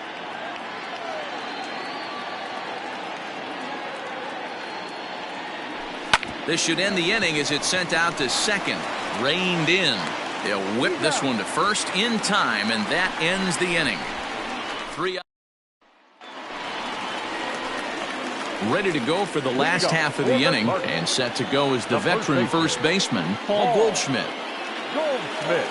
This should end the inning as it's sent out to second. Reined in. They'll whip this one to first in time, and that ends the inning. 3 ready to go for the last half of the inning, and set to go is the veteran first baseman, Paul Goldschmidt. Goldschmidt.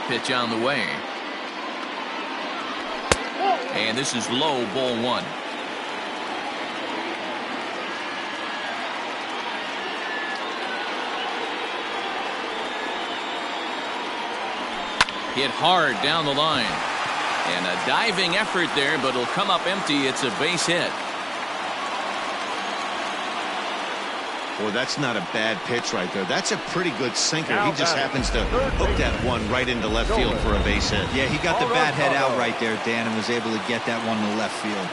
Pitch on the way. And this is low, ball 1. Hit hard down the line. And a diving effort there, but it'll come up empty. It's a base hit. Boy, that's not a bad pitch right there. That's a pretty good sinker. He just happens to hook that one right into left field for a base hit. Yeah, he got the bat head out right there, Dan, and was able to get that one to left field.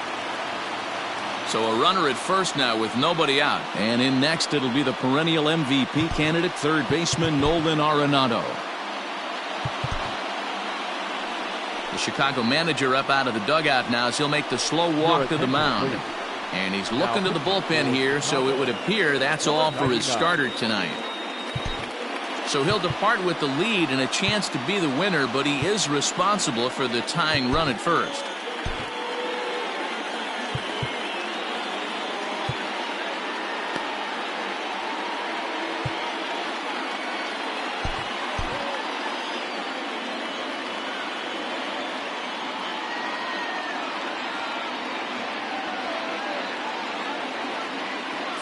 So a runner at first now with nobody out. And in next, it'll be the perennial MVP candidate, third baseman Nolan Arenado. The Chicago manager up out of the dugout now as he'll make the slow walk to the mound. And he's looking to the bullpen here, so it would appear that's all for his starter tonight. So he'll depart with the lead and a chance to be the winner, but he is responsible for the tying run at first.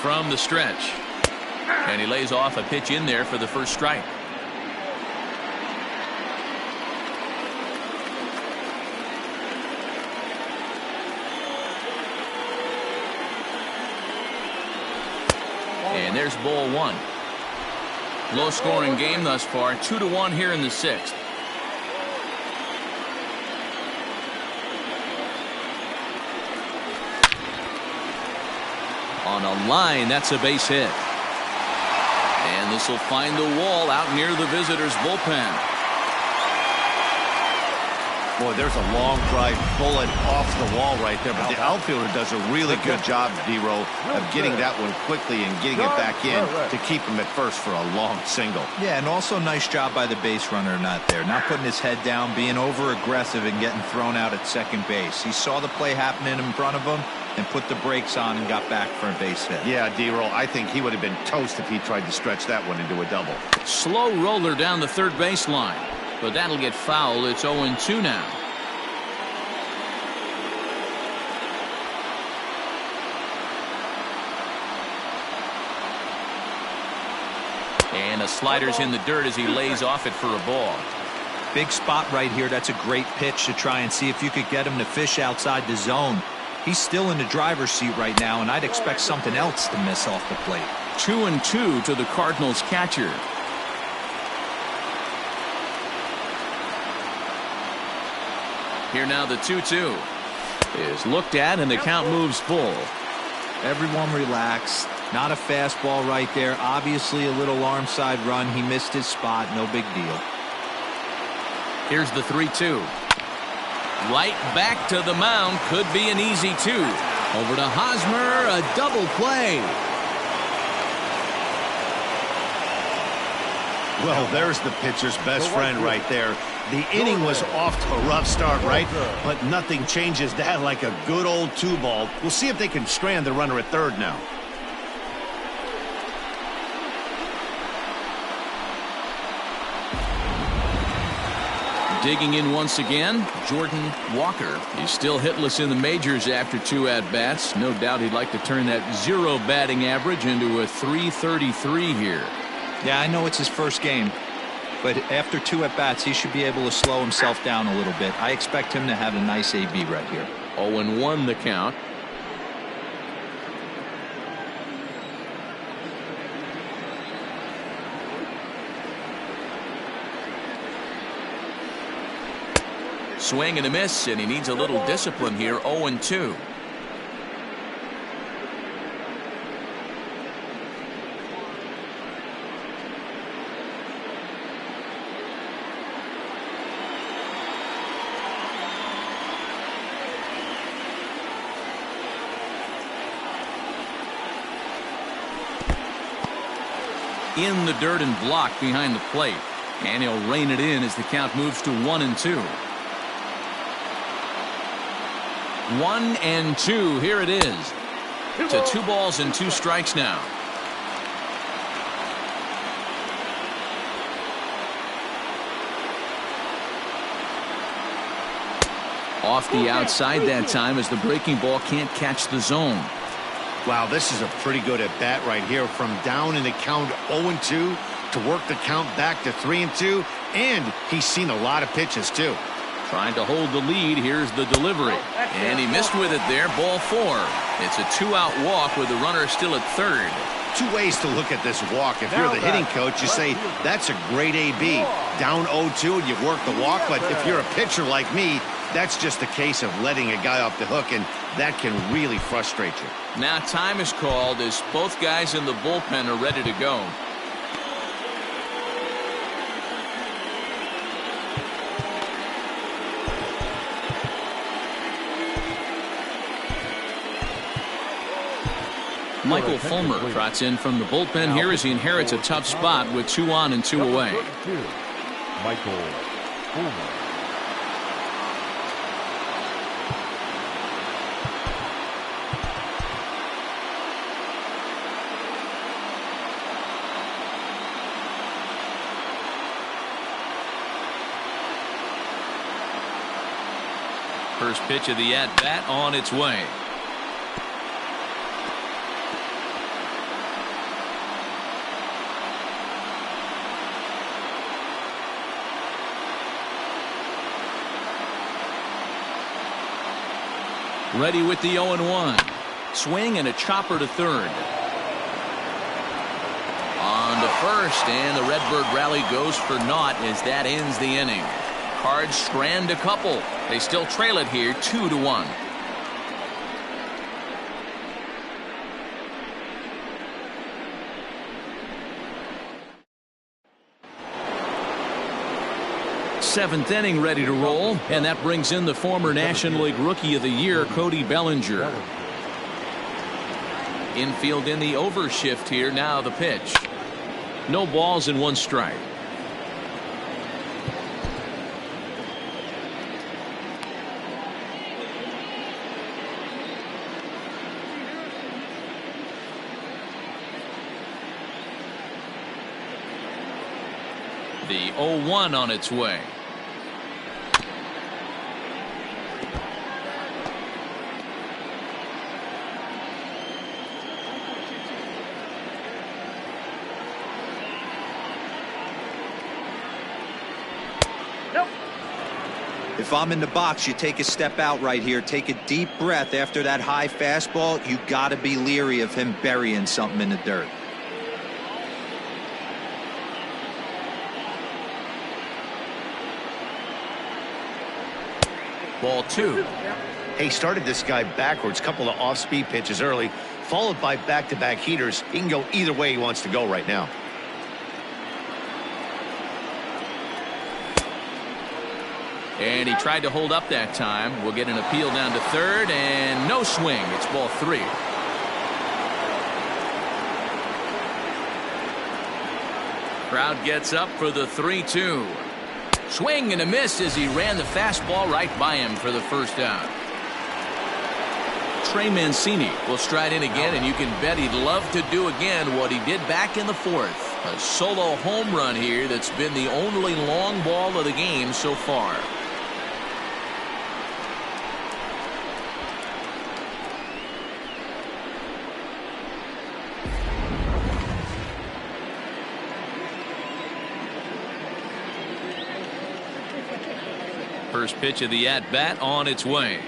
from the stretch. And he lays off a pitch in there for the first strike. And there's ball one. Low scoring game thus far, 2-1 here in the sixth. On a line, that's a base hit. And this will find the wall out near the visitors' bullpen. Boy, there's a long drive bullet off the wall right there, but the outfielder does a really good job, D-Row, of getting that one quickly and getting it back in to keep him at first for a long single. Yeah, and also nice job by the base runner not there. Not putting his head down, being over-aggressive and getting thrown out at second base. He saw the play happening in front of him and put the brakes on and got back for a base hit. Yeah, D-Row, I think he would have been toast if he tried to stretch that one into a double. Slow roller down the third baseline, but that'll get fouled. It's 0-2 now. And a slider's in the dirt as he lays off it for a ball. Big spot right here. That's a great pitch to try and see if you could get him to fish outside the zone. He's still in the driver's seat right now, and I'd expect something else to miss off the plate. 2-2 to the Cardinals catcher. Here now the 2-2 is looked at, and the count moves full. Everyone relax. Not a fastball right there. Obviously a little arm side run. He missed his spot. No big deal. Here's the 3-2. Right back to the mound. Could be an easy two. Over to Hosmer. A double play. Well, there's the pitcher's best friend right there. The inning was off to a rough start, right? But nothing changes that like a good old two-ball. We'll see if they can strand the runner at third now. Digging in once again, Jordan Walker. He's still hitless in the majors after 2 at-bats. No doubt he'd like to turn that 0 batting average into a .333 here. Yeah, I know it's his first game, but after 2 at-bats, he should be able to slow himself down a little bit. I expect him to have a nice AB right here. 0-1 the count. Swing and a miss, and he needs a little discipline here. 0-2. In the dirt and blocked behind the plate, and he'll rein it in as the count moves to 1-2. 1-2. Here it is. To 2 balls and 2 strikes now. Off the outside that time as the breaking ball can't catch the zone. Wow, this is a pretty good at bat right here. From down in the count 0-2 to work the count back to 3-2, and he's seen a lot of pitches too. Trying to hold the lead. Here's the delivery. And he missed with it there. Ball 4. It's a 2-out walk with the runner still at third. 2 ways to look at this walk. If you're the hitting coach, you say, that's a great AB. Down 0-2 and you work the walk. But if you're a pitcher like me, that's just a case of letting a guy off the hook, and that can really frustrate you. Now time is called as both guys in the bullpen are ready to go. Michael Fulmer trots in from the bullpen here as he inherits a tough spot with 2 on and 2 away. Michael Fulmer. First pitch of the at-bat on its way. Ready with the 0-1. Swing and a chopper to third. On to first, and the Redbird rally goes for naught as that ends the inning. Cards strand a couple. They still trail it here 2-1. Seventh inning ready to roll, and that brings in the former National League Rookie of the Year, Cody Bellinger. Infield in the overshift here. Now the pitch. No balls and one strike. The 0-1 on its way. If I'm in the box, you take a step out right here. Take a deep breath after that high fastball. You got to be leery of him burying something in the dirt. Ball 2. He started this guy backwards, couple of off-speed pitches early, followed by back-to-back heaters. He can go either way he wants to go right now. And he tried to hold up that time. We'll get an appeal down to third, and no swing. It's ball 3. Crowd gets up for the 3-2. Swing and a miss as he ran the fastball right by him for the first out. Trey Mancini will stride in again, and you can bet he'd love to do again what he did back in the 4th. A solo home run here that's been the only long ball of the game so far. First pitch of the at-bat on its way.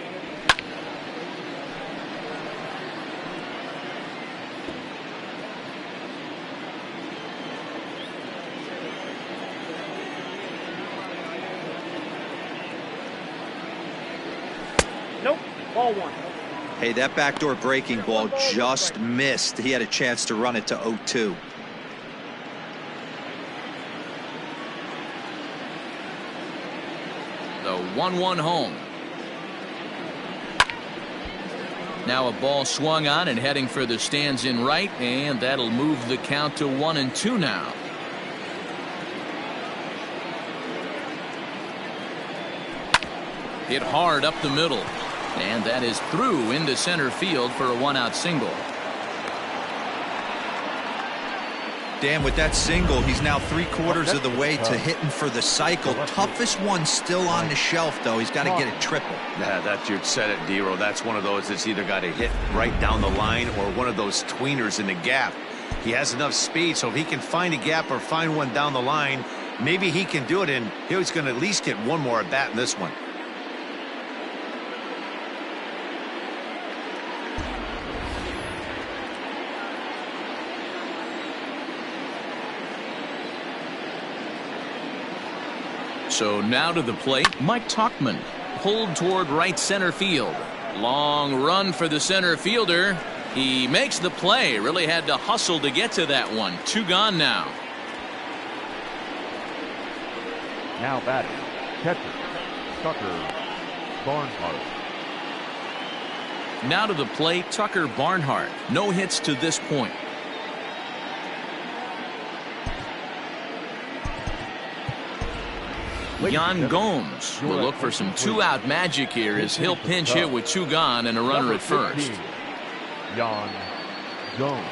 Nope. Ball 1. Hey, that backdoor breaking ball just missed. He had a chance to run it to 0-2. The 1-1 home. Now a ball swung on and heading for the stands in right, and that'll move the count to 1-2 now. Hit hard up the middle, and that is through into center field for a 1-out single. Dan, with that single, he's now 3/4 of the way to hitting for the cycle. Toughest one still on the shelf, though. He's got to get a triple. Yeah, that's, you said it, D-Row. That's one of those that's either got to hit right down the line or one of those tweeners in the gap. He has enough speed, so if he can find a gap or find one down the line, maybe he can do it, and he's going to at least get one more at bat in this one. So now to the plate, Mike Tauchman, pulled toward right center field. Long run for the center fielder. He makes the play. Really had to hustle to get to that one. 2 gone now. Now batting, catcher, Tucker Barnhart. Now to the plate, Tucker Barnhart. No hits to this point. Yan Gomes will look for some 2-out magic here as he'll pinch hit with 2 gone and a runner at first. Yan Gomes.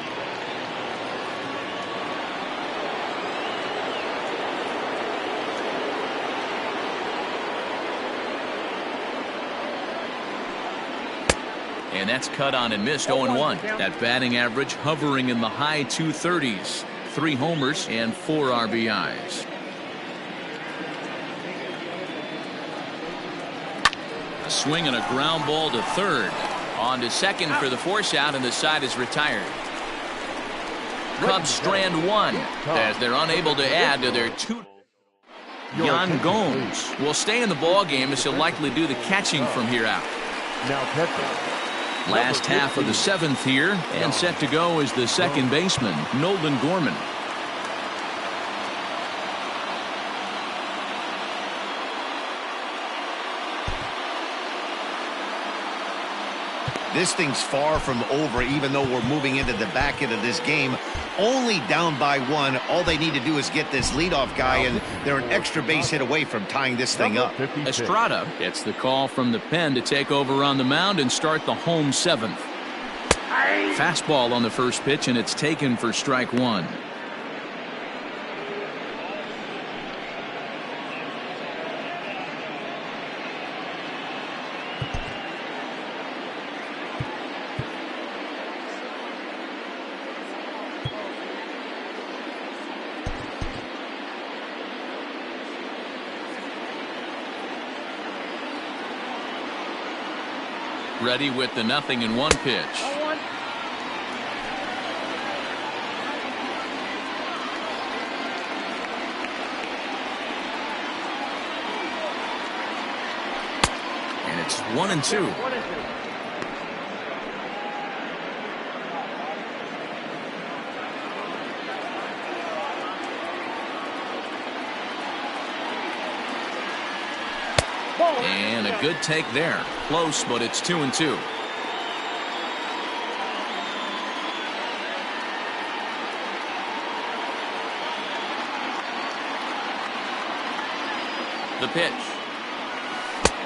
And that's cut on and missed. 0-1. That batting average hovering in the high 230s. 3 homers and 4 RBIs. A swing and a ground ball to third. On to second for the force out, and the side is retired. Cubs strand one as they're unable to add to their two. Yan Gomes will stay in the ball game as he'll likely do the catching from here out. Now catching. Last half of the seventh here, and set to go is the second baseman, Nolan Gorman. This thing's far from over, even though we're moving into the back end of this game. Only down by one. All they need to do is get this leadoff guy, and they're an extra base hit away from tying this thing up. Estrada gets the call from the pen to take over on the mound and start the home seventh. Fastball on the first pitch, and it's taken for strike one. Ready with the 0-1 pitch. And it's 1-2. And a good take there. Close, but it's 2-2. The pitch.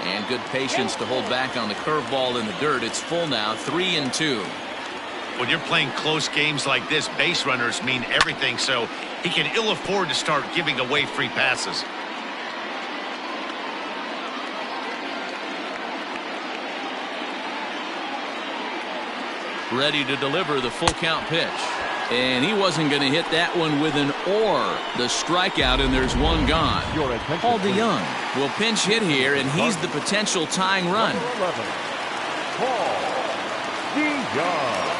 And good patience to hold back on the curveball in the dirt. It's full now, 3-2. When you're playing close games like this, base runners mean everything, so he can ill afford to start giving away free passes. Ready to deliver the full count pitch. And he wasn't going to hit that one with an or. The strikeout, and there's one gone. Paul DeYoung will pinch hit here, and he's the potential tying run. Paul DeYoung.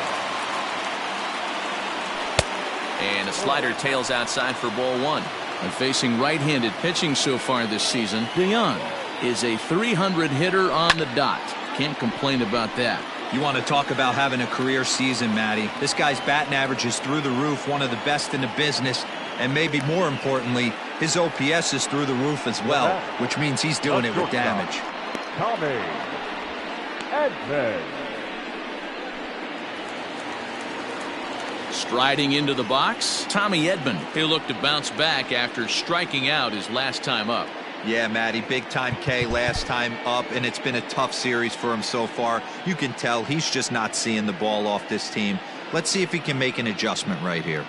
And a slider tails outside for ball one. And facing right-handed pitching so far this season, DeYoung is a 300 hitter on the dot. Can't complain about that. You want to talk about having a career season, Matty. This guy's batting average is through the roof, one of the best in the business, and maybe more importantly, his OPS is through the roof as well, which means he's doing it with damage. Tommy Edman. Striding into the box, Tommy Edman. He'll look to bounce back after striking out his last time up. Yeah, Matty, big time K last time up, and it's been a tough series for him so far. You can tell he's just not seeing the ball off this team. Let's see if he can make an adjustment right here.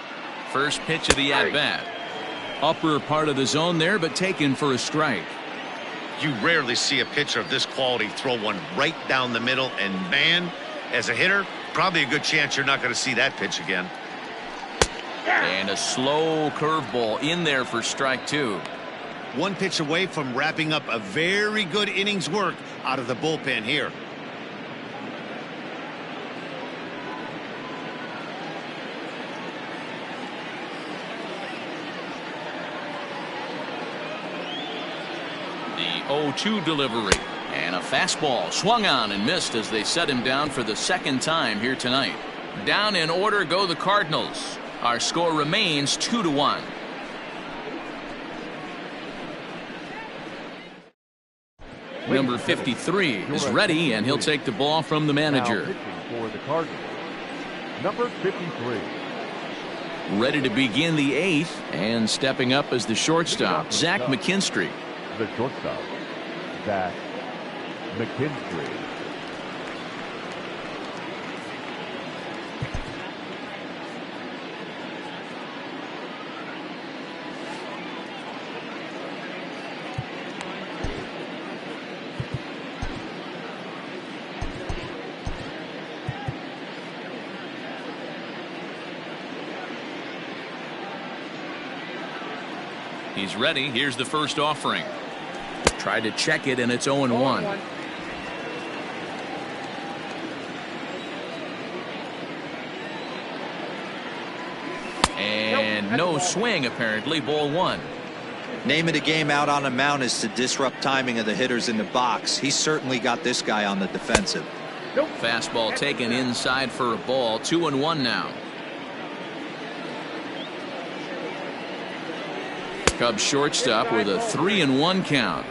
First pitch of the at-bat. Upper part of the zone there, but taken for a strike. You rarely see a pitcher of this quality throw one right down the middle, and man, as a hitter, probably a good chance you're not going to see that pitch again. And a slow curveball in there for strike two. One pitch away from wrapping up a very good innings work out of the bullpen here. The 0-2 delivery. And a fastball swung on and missed as they set him down for the second time here tonight. Down in order go the Cardinals. Our score remains 2-1. Number 53 is ready, and he'll take the ball from the manager. For the Cardinals, number 53. Ready to begin the eighth, and stepping up as the shortstop, Zach McKinstry. The shortstop, Zach McKinstry. He's ready. Here's the first offering. Tried to check it, and it's 0-1. No swing, apparently. Ball 1. Name of the game out on the mound is to disrupt timing of the hitters in the box. He's certainly got this guy on the defensive. Fastball taken inside for a ball. 2-1 now. Cubs shortstop with a 3-1 count.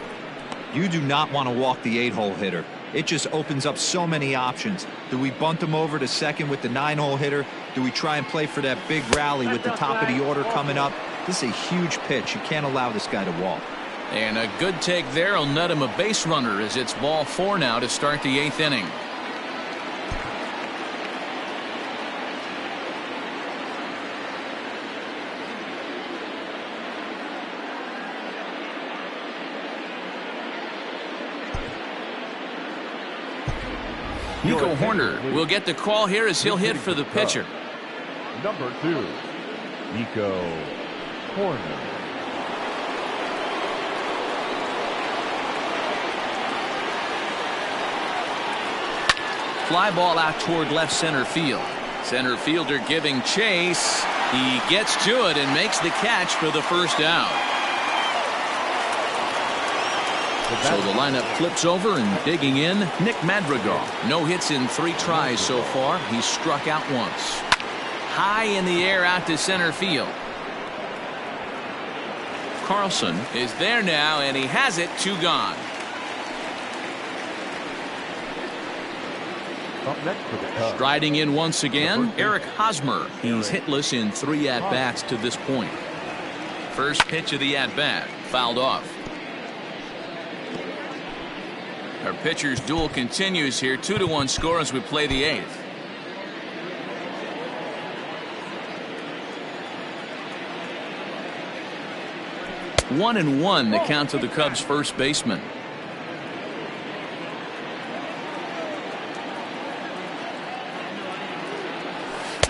You do not want to walk the 8-hole hitter. It just opens up so many options. Do we bunt him over to second with the 9-hole hitter? Do we try and play for that big rally with the top of the order coming up? This is a huge pitch. You can't allow this guy to walk. And a good take there will net him a base runner as it's ball 4 now to start the 8th inning. Nico Horner will get the call here as he'll hit for the pitcher. Number 2, Nico Horner. Fly ball out toward left center field. Center fielder giving chase. He gets to it and makes the catch for the first out. So the lineup flips over and digging in, Nick Madrigal. No hits in 3 tries so far. He's struck out once. High in the air out to center field. Carlson is there now, and he has it. 2 gone. Up next for the Cubs. Striding in once again, Eric Hosmer. He's hitless in 3 at-bats to this point. First pitch of the at-bat, fouled off. Our pitcher's duel continues here. 2-1 score as we play the 8th. One and one the count to the Cubs first baseman.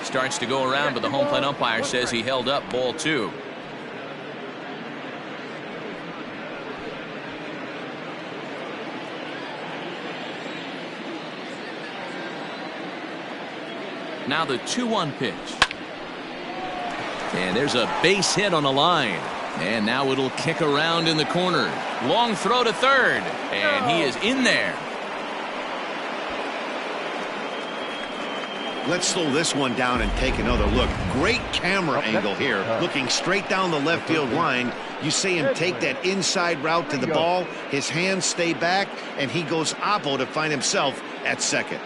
Starts to go around, but the home plate umpire says he held up. Ball 2. Now the 2-1 pitch. And there's a base hit on the line. And now it'll kick around in the corner. Long throw to third. And he is in there. Let's slow this one down and take another look. Great camera angle here. Looking straight down the left field line. You see him take that inside route to the ball. His hands stay back, and he goes oppo to find himself at second.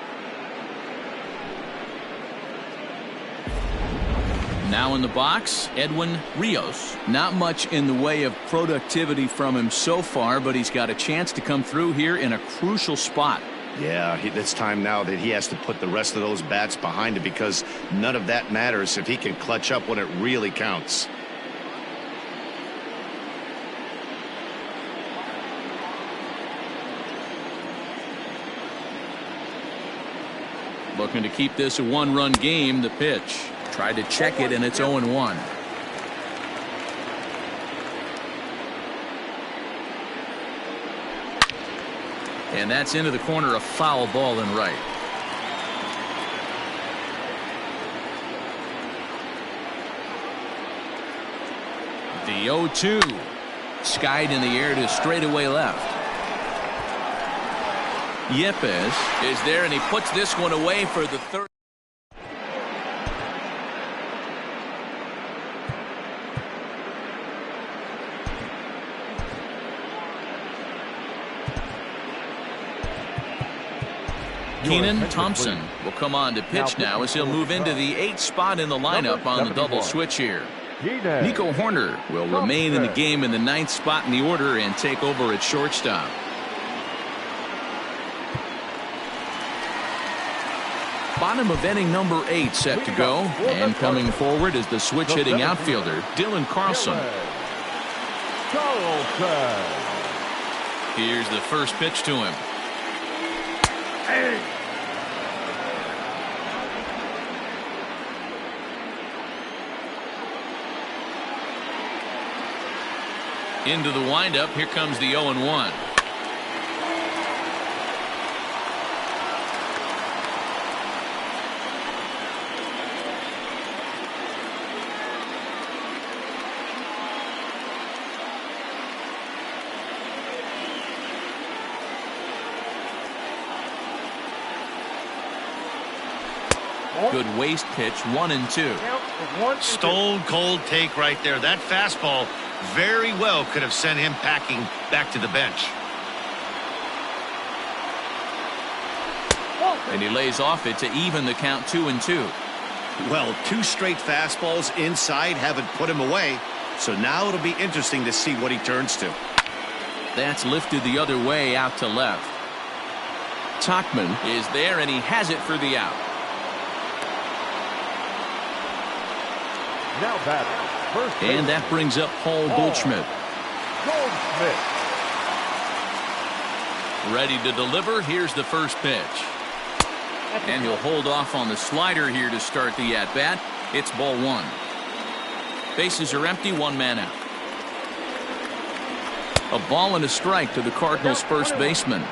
Now in the box, Edwin Rios. Not much in the way of productivity from him so far, but he's got a chance to come through here in a crucial spot. Yeah, it's time now that he has to put the rest of those bats behind him, because none of that matters if he can clutch up when it really counts. Looking to keep this a 1-run game. The pitch. Tried to check it, and it's 0-1. And that's into the corner, a foul ball and right. The 0-2. Skied in the air to straightaway left. Yepes is there, and he puts this one away for the third. Keenan Thompson will come on to pitch now as he'll move into the 8th spot in the lineup on the double switch here. Nico Horner will remain in the game in the 9th spot in the order and take over at shortstop. Bottom of inning number 8 set to go, and coming forward is the switch hitting outfielder Dylan Carlson. Here's the first pitch to him. Into the windup. Here comes the 0-1. Good waist pitch, 1-2. Stone cold take right there. That fastball very well could have sent him packing back to the bench. And he lays off it to even the count, 2-2. Well, 2 straight fastballs inside haven't put him away. So now it'll be interesting to see what he turns to. That's lifted the other way out to left. Tauchman is there, and he has it for the out. Now batting, first baseman. And that brings up Paul Goldschmidt. Goldschmidt. Ready to deliver. Here's the first pitch. And he'll hold off on the slider here to start the at-bat. It's ball 1. Bases are empty, 1 man out. A ball and a strike to the Cardinals' first baseman.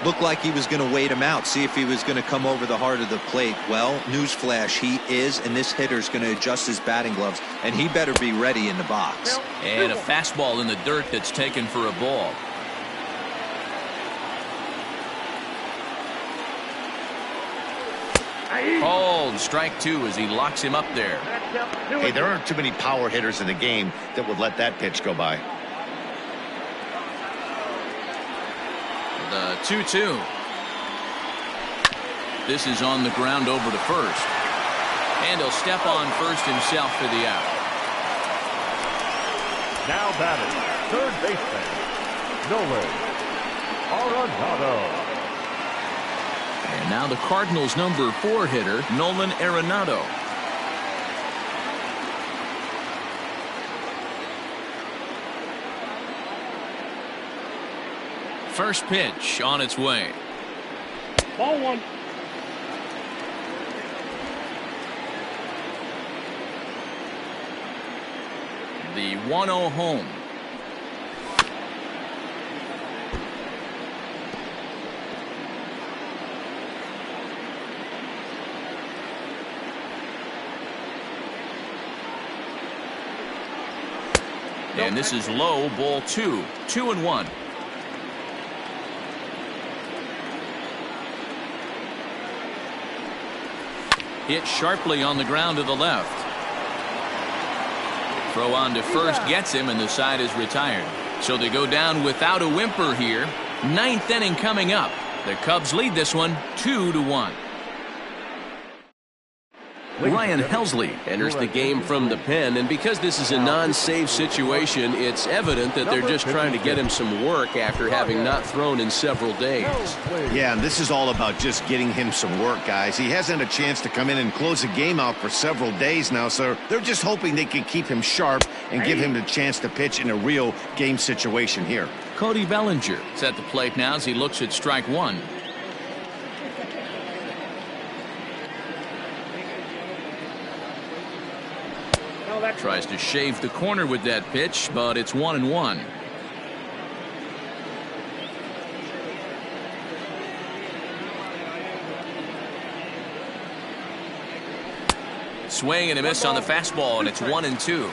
Looked like he was going to wait him out, see if he was going to come over the heart of the plate. Well, newsflash, he is, and this hitter's going to adjust his batting gloves, and he better be ready in the box. And a fastball in the dirt that's taken for a ball. Called strike 2 as he locks him up there. Hey, there aren't too many power hitters in the game that would let that pitch go by. The 2-2. This is on the ground over to first. And he'll step on first himself for the out. Now batting, third baseman, Nolan Arenado. And now the Cardinals' number 4 hitter, Nolan Arenado. First pitch on its way. Ball 1. The 1-0 home. And this is low, ball 2. 2-1. Hit sharply on the ground to the left. Throw on to first gets him, and the side is retired. So they go down without a whimper here. 9th inning coming up. The Cubs lead this one 2-1. Ryan Helsley enters the game from the pen, and because this is a non-save situation, it's evident that they're just trying to get him some work after having not thrown in several days. Yeah, and this is all about just getting him some work, guys. He hasn't had a chance to come in and close the game out for several days now, so they're just hoping they can keep him sharp and give him the chance to pitch in a real game situation here. Cody Bellinger is at the plate now as he looks at strike 1. Tries to shave the corner with that pitch, but it's 1-1. Swing and a miss on the fastball, and it's 1-2.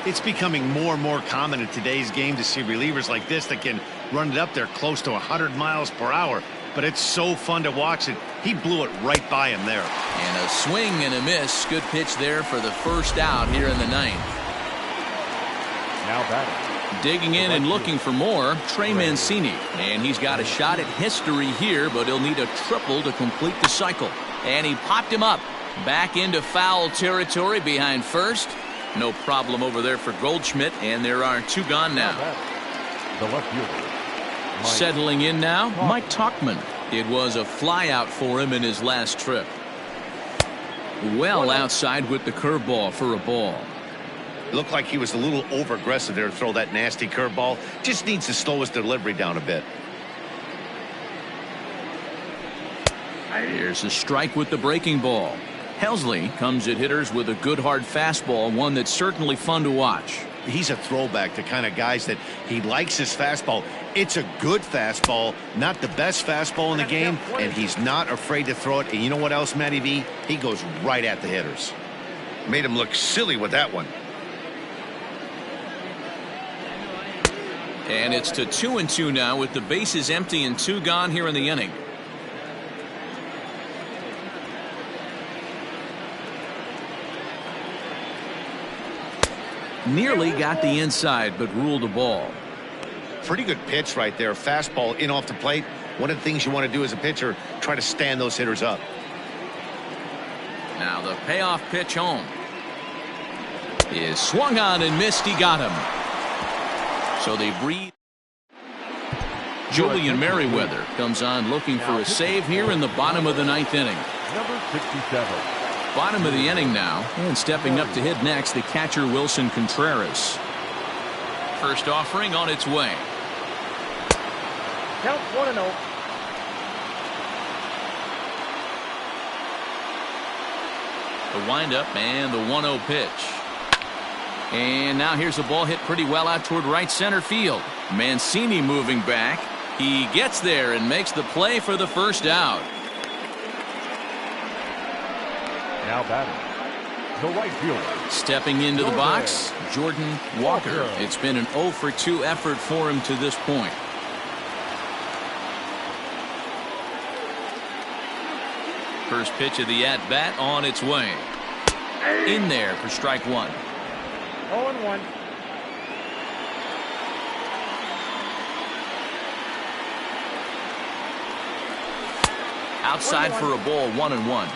It's becoming more and more common in today's game to see relievers like this that can run it up there close to 100 miles per hour. But it's so fun to watch it. He blew it right by him there. And a swing and a miss. Good pitch there for the first out here in the 9th. Now batting. Digging in and looking for more, Trey Mancini. And he's got a shot at history here, but he'll need a triple to complete the cycle. And he popped him up. Back into foul territory behind first. No problem over there for Goldschmidt, and there are 2 gone now. The left fielder. Settling in now, Mike Tauchman. It was a flyout for him in his last trip. Well outside with the curveball for a ball. It looked like he was a little over-aggressive there to throw that nasty curveball. Just needs to slow his delivery down a bit. Here's a strike with the breaking ball. Helsley comes at hitters with a good hard fastball, one that's certainly fun to watch. He's a throwback to kind of guys that he likes his fastball. It's a good fastball, not the best fastball in the game, and he's not afraid to throw it. And you know what else, Matty V? He goes right at the hitters. Made him look silly with that one. And it's to 2-2 now with the bases empty and 2 gone here in the inning. Nearly got the inside, but ruled the ball. Pretty good pitch right there. Fastball in off the plate. One of the things you want to do as a pitcher, try to stand those hitters up. Now the payoff pitch home is swung on and missed. He got him. So they breathe. Julian Merriweather comes on looking for a save here in the bottom of the ninth inning. Number 67. Bottom of the inning now, and stepping up to hit next, the catcher Wilson Contreras. First offering on its way. Count 1-0. The windup and the 1-0 pitch. And now here's a ball hit pretty well out toward right center field. Mancini moving back. He gets there and makes the play for the first out. Now batting, the right fielder. Stepping into the box, Jordan Walker. It's been an 0 for 2 effort for him to this point. First pitch of the at-bat on its way. In there for strike one. 0-1. Outside for a ball, 1-1.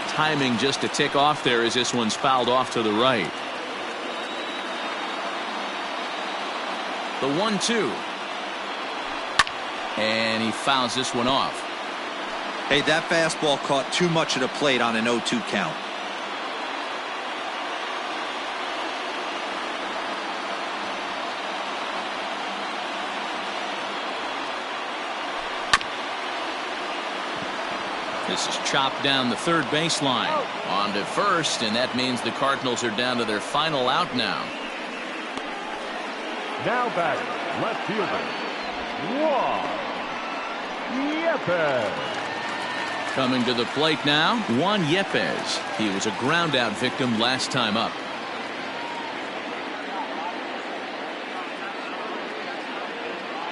Timing just a tick off there as this one's fouled off to the right. The 1-2. And he fouls this one off. Hey, that fastball caught too much of the plate on an 0-2 count. This is chopped down the third baseline. On to first, and that means the Cardinals are down to their final out now. Now batting, left fielder, Juan Yepez. Coming to the plate now, Juan Yepez. He was a ground out victim last time up.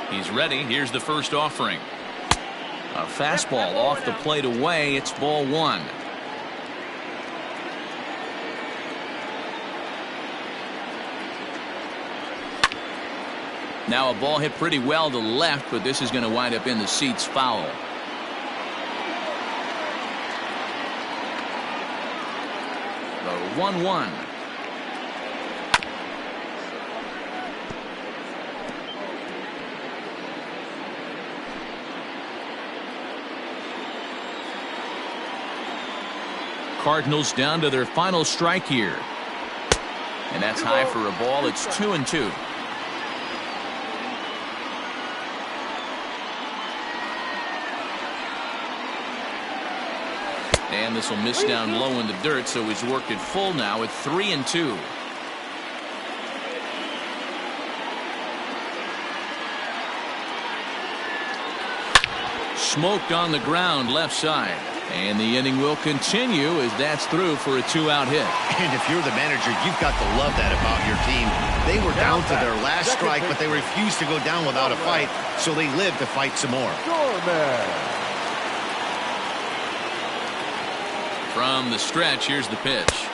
He's ready. Here's the first offering. A fastball off the plate away. It's ball one. Now a ball hit pretty well to left, but this is going to wind up in the seats foul. The 1-1. Cardinals down to their final strike here. And that's high for a ball. It's 2-2. And this will miss down low in the dirt, so he's worked it full now at 3-2. Smoked on the ground left side. And the inning will continue as that's through for a 2-out hit. And if you're the manager, you've got to love that about your team. They were down to their last strike, but they refused to go down without a fight, so they lived to fight some more. From the stretch, here's the pitch.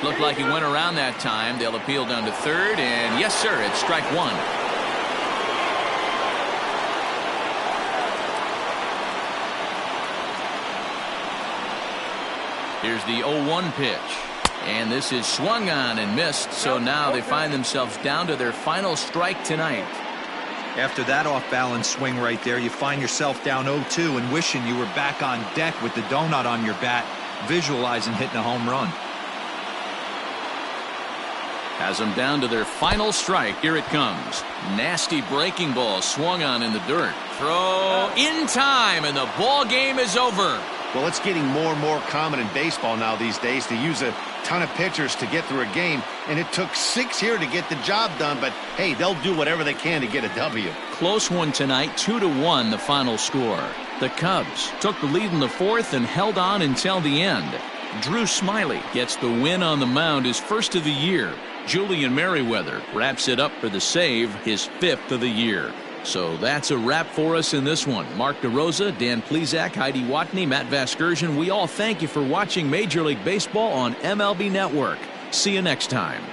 Looked like he went around that time. They'll appeal down to third, and yes, sir, it's strike one. Here's the 0-1 pitch. And this is swung on and missed, so now they find themselves down to their final strike tonight. After that off-balance swing right there, you find yourself down 0-2 and wishing you were back on deck with the donut on your bat, visualizing hitting a home run. Has them down to their final strike. Here it comes. Nasty breaking ball swung on in the dirt. Throw in time, and the ball game is over. Well, it's getting more and more common in baseball now these days to use a ton of pitchers to get through a game, and it took 6 here to get the job done, but hey, they'll do whatever they can to get a W. Close one tonight, 2-1 the final score. The Cubs took the lead in the fourth and held on until the end. Drew Smyly gets the win on the mound, his first of the year. Julian Merriweather wraps it up for the save, his fifth of the year. So that's a wrap for us in this one. Mark DeRosa, Dan Plezak, Heidi Watney, Matt Vasgersian. We all thank you for watching Major League Baseball on MLB Network. See you next time.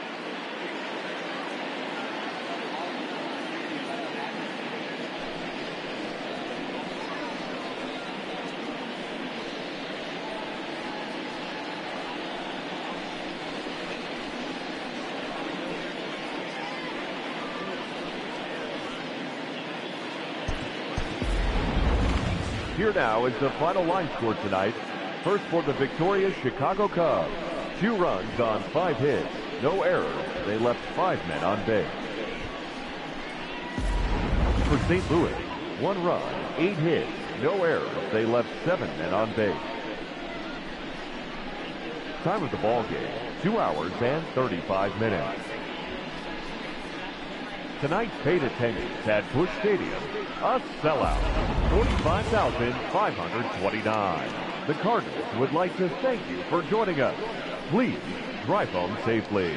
Here now is the final line score tonight. First for the victorious Chicago Cubs. 2 runs on 5 hits. No errors. They left 5 men on base. For St. Louis, 1 run, 8 hits. No errors. They left 7 men on base. Time of the ball game, 2 hours and 35 minutes. Tonight's paid attendance at Busch Stadium, a sellout, 45,529. The Cardinals would like to thank you for joining us. Please drive home safely.